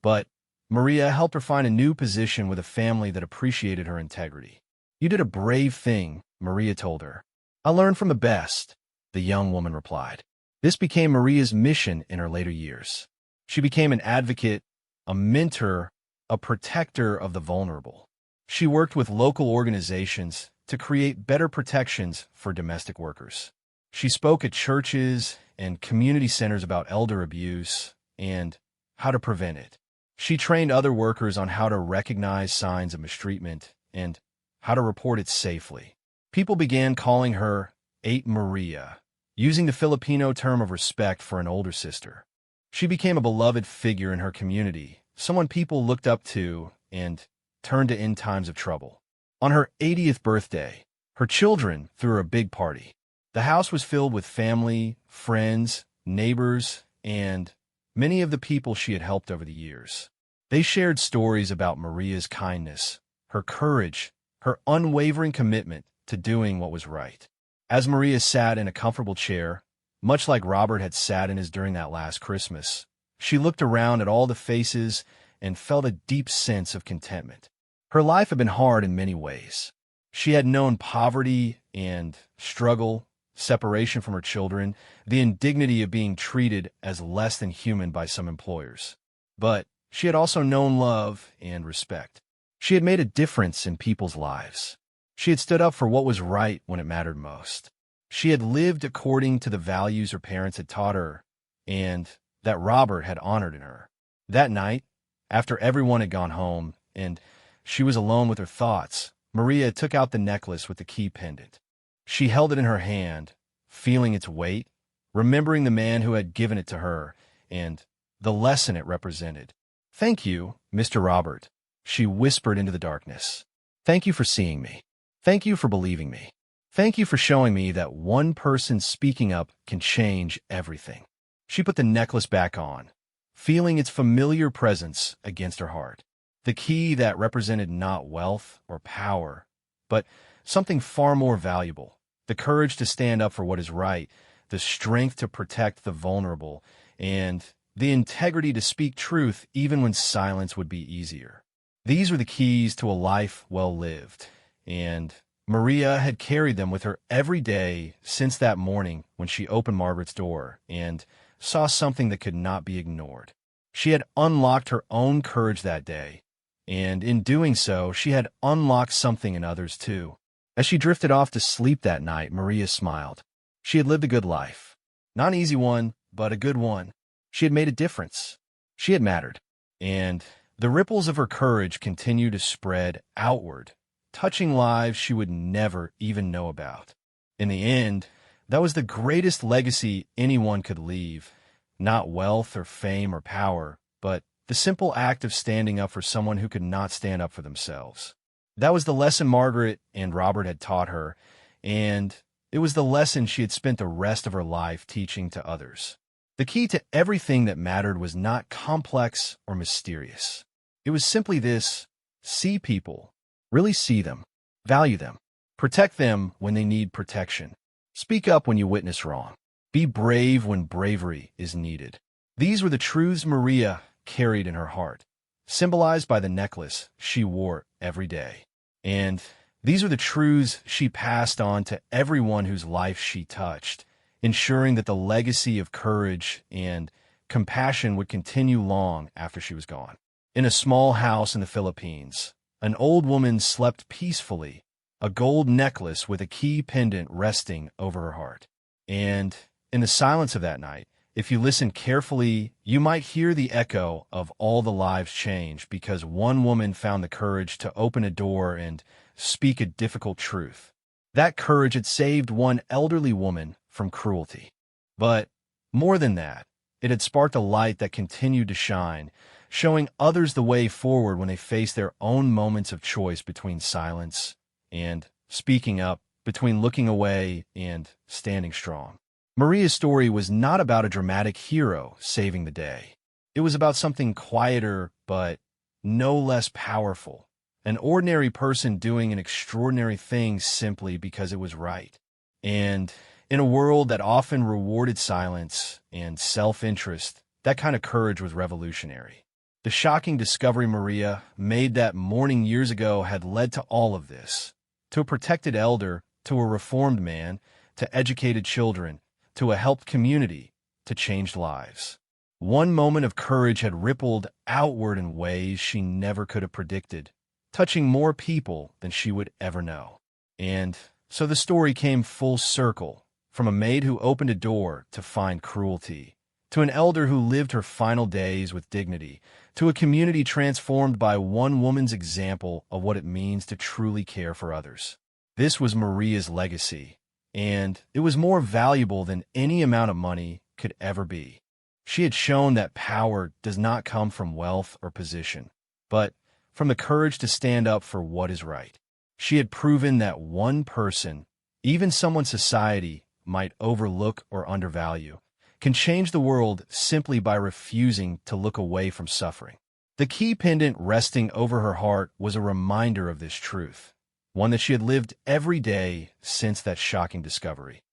but Maria helped her find a new position with a family that appreciated her integrity. "You did a brave thing," Maria told her. "I learned from the best," the young woman replied. This became Maria's mission in her later years. She became an advocate, a mentor, a protector of the vulnerable. She worked with local organizations to create better protections for domestic workers. She spoke at churches and community centers about elder abuse and how to prevent it. She trained other workers on how to recognize signs of mistreatment and how to report it safely. People began calling her Ate Maria, using the Filipino term of respect for an older sister. She became a beloved figure in her community, someone people looked up to and turned to in times of trouble. On her 80th birthday, her children threw her a big party. The house was filled with family, friends, neighbors, and many of the people she had helped over the years. They shared stories about Maria's kindness, her courage, her unwavering commitment to doing what was right. As Maria sat in a comfortable chair, much like Robert had sat in his during that last Christmas, she looked around at all the faces and felt a deep sense of contentment. Her life had been hard in many ways. She had known poverty and struggle, separation from her children, the indignity of being treated as less than human by some employers. But she had also known love and respect. She had made a difference in people's lives. She had stood up for what was right when it mattered most. She had lived according to the values her parents had taught her and that Robert had honored in her. That night, after everyone had gone home and she was alone with her thoughts, Maria took out the necklace with the key pendant. She held it in her hand, feeling its weight, remembering the man who had given it to her and the lesson it represented. "Thank you, Mr. Robert," she whispered into the darkness. "Thank you for seeing me. Thank you for believing me. Thank you for showing me that one person speaking up can change everything." She put the necklace back on, feeling its familiar presence against her heart. The key that represented not wealth or power, but something far more valuable: the courage to stand up for what is right, the strength to protect the vulnerable, and the integrity to speak truth even when silence would be easier. These were the keys to a life well lived, and Maria had carried them with her every day since that morning when she opened Margaret's door and saw something that could not be ignored. She had unlocked her own courage that day, and in doing so, she had unlocked something in others too. As she drifted off to sleep that night, Maria smiled. She had lived a good life. Not an easy one, but a good one. She had made a difference. She had mattered. And the ripples of her courage continued to spread outward, touching lives she would never even know about. In the end, that was the greatest legacy anyone could leave. Not wealth or fame or power, but the simple act of standing up for someone who could not stand up for themselves. That was the lesson Margaret and Robert had taught her, and it was the lesson she had spent the rest of her life teaching to others. The key to everything that mattered was not complex or mysterious. It was simply this: see people, really see them, value them, protect them when they need protection, speak up when you witness wrong, be brave when bravery is needed. These were the truths Maria carried in her heart, symbolized by the necklace she wore every day. And these are the truths she passed on to everyone whose life she touched, ensuring that the legacy of courage and compassion would continue long after she was gone. In a small house in the Philippines, an old woman slept peacefully, a gold necklace with a key pendant resting over her heart. And in the silence of that night, if you listen carefully, you might hear the echo of all the lives changed because one woman found the courage to open a door and speak a difficult truth. That courage had saved one elderly woman from cruelty. But more than that, it had sparked a light that continued to shine, showing others the way forward when they faced their own moments of choice between silence and speaking up, between looking away and standing strong. Maria's story was not about a dramatic hero saving the day. It was about something quieter but no less powerful: an ordinary person doing an extraordinary thing simply because it was right. And in a world that often rewarded silence and self-interest, that kind of courage was revolutionary. The shocking discovery Maria made that morning years ago had led to all of this. To a protected elder, to a reformed man, to educated children, to a helped community, to changed lives. One moment of courage had rippled outward in ways she never could have predicted, touching more people than she would ever know. And so the story came full circle, from a maid who opened a door to find cruelty, to an elder who lived her final days with dignity, to a community transformed by one woman's example of what it means to truly care for others. This was Maria's legacy, and it was more valuable than any amount of money could ever be. She had shown that power does not come from wealth or position, but from the courage to stand up for what is right. She had proven that one person, even someone society might overlook or undervalue, can change the world simply by refusing to look away from suffering. The key pendant resting over her heart was a reminder of this truth, one that she had lived every day since that shocking discovery.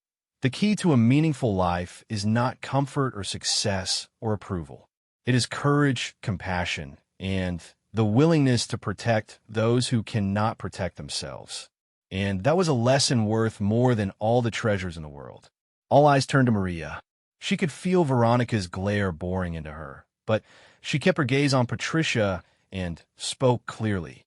The key to a meaningful life is not comfort or success or approval. It is courage, compassion, and the willingness to protect those who cannot protect themselves. And that was a lesson worth more than all the treasures in the world. All eyes turned to Maria. She could feel Veronica's glare boring into her, but she kept her gaze on Patricia and spoke clearly.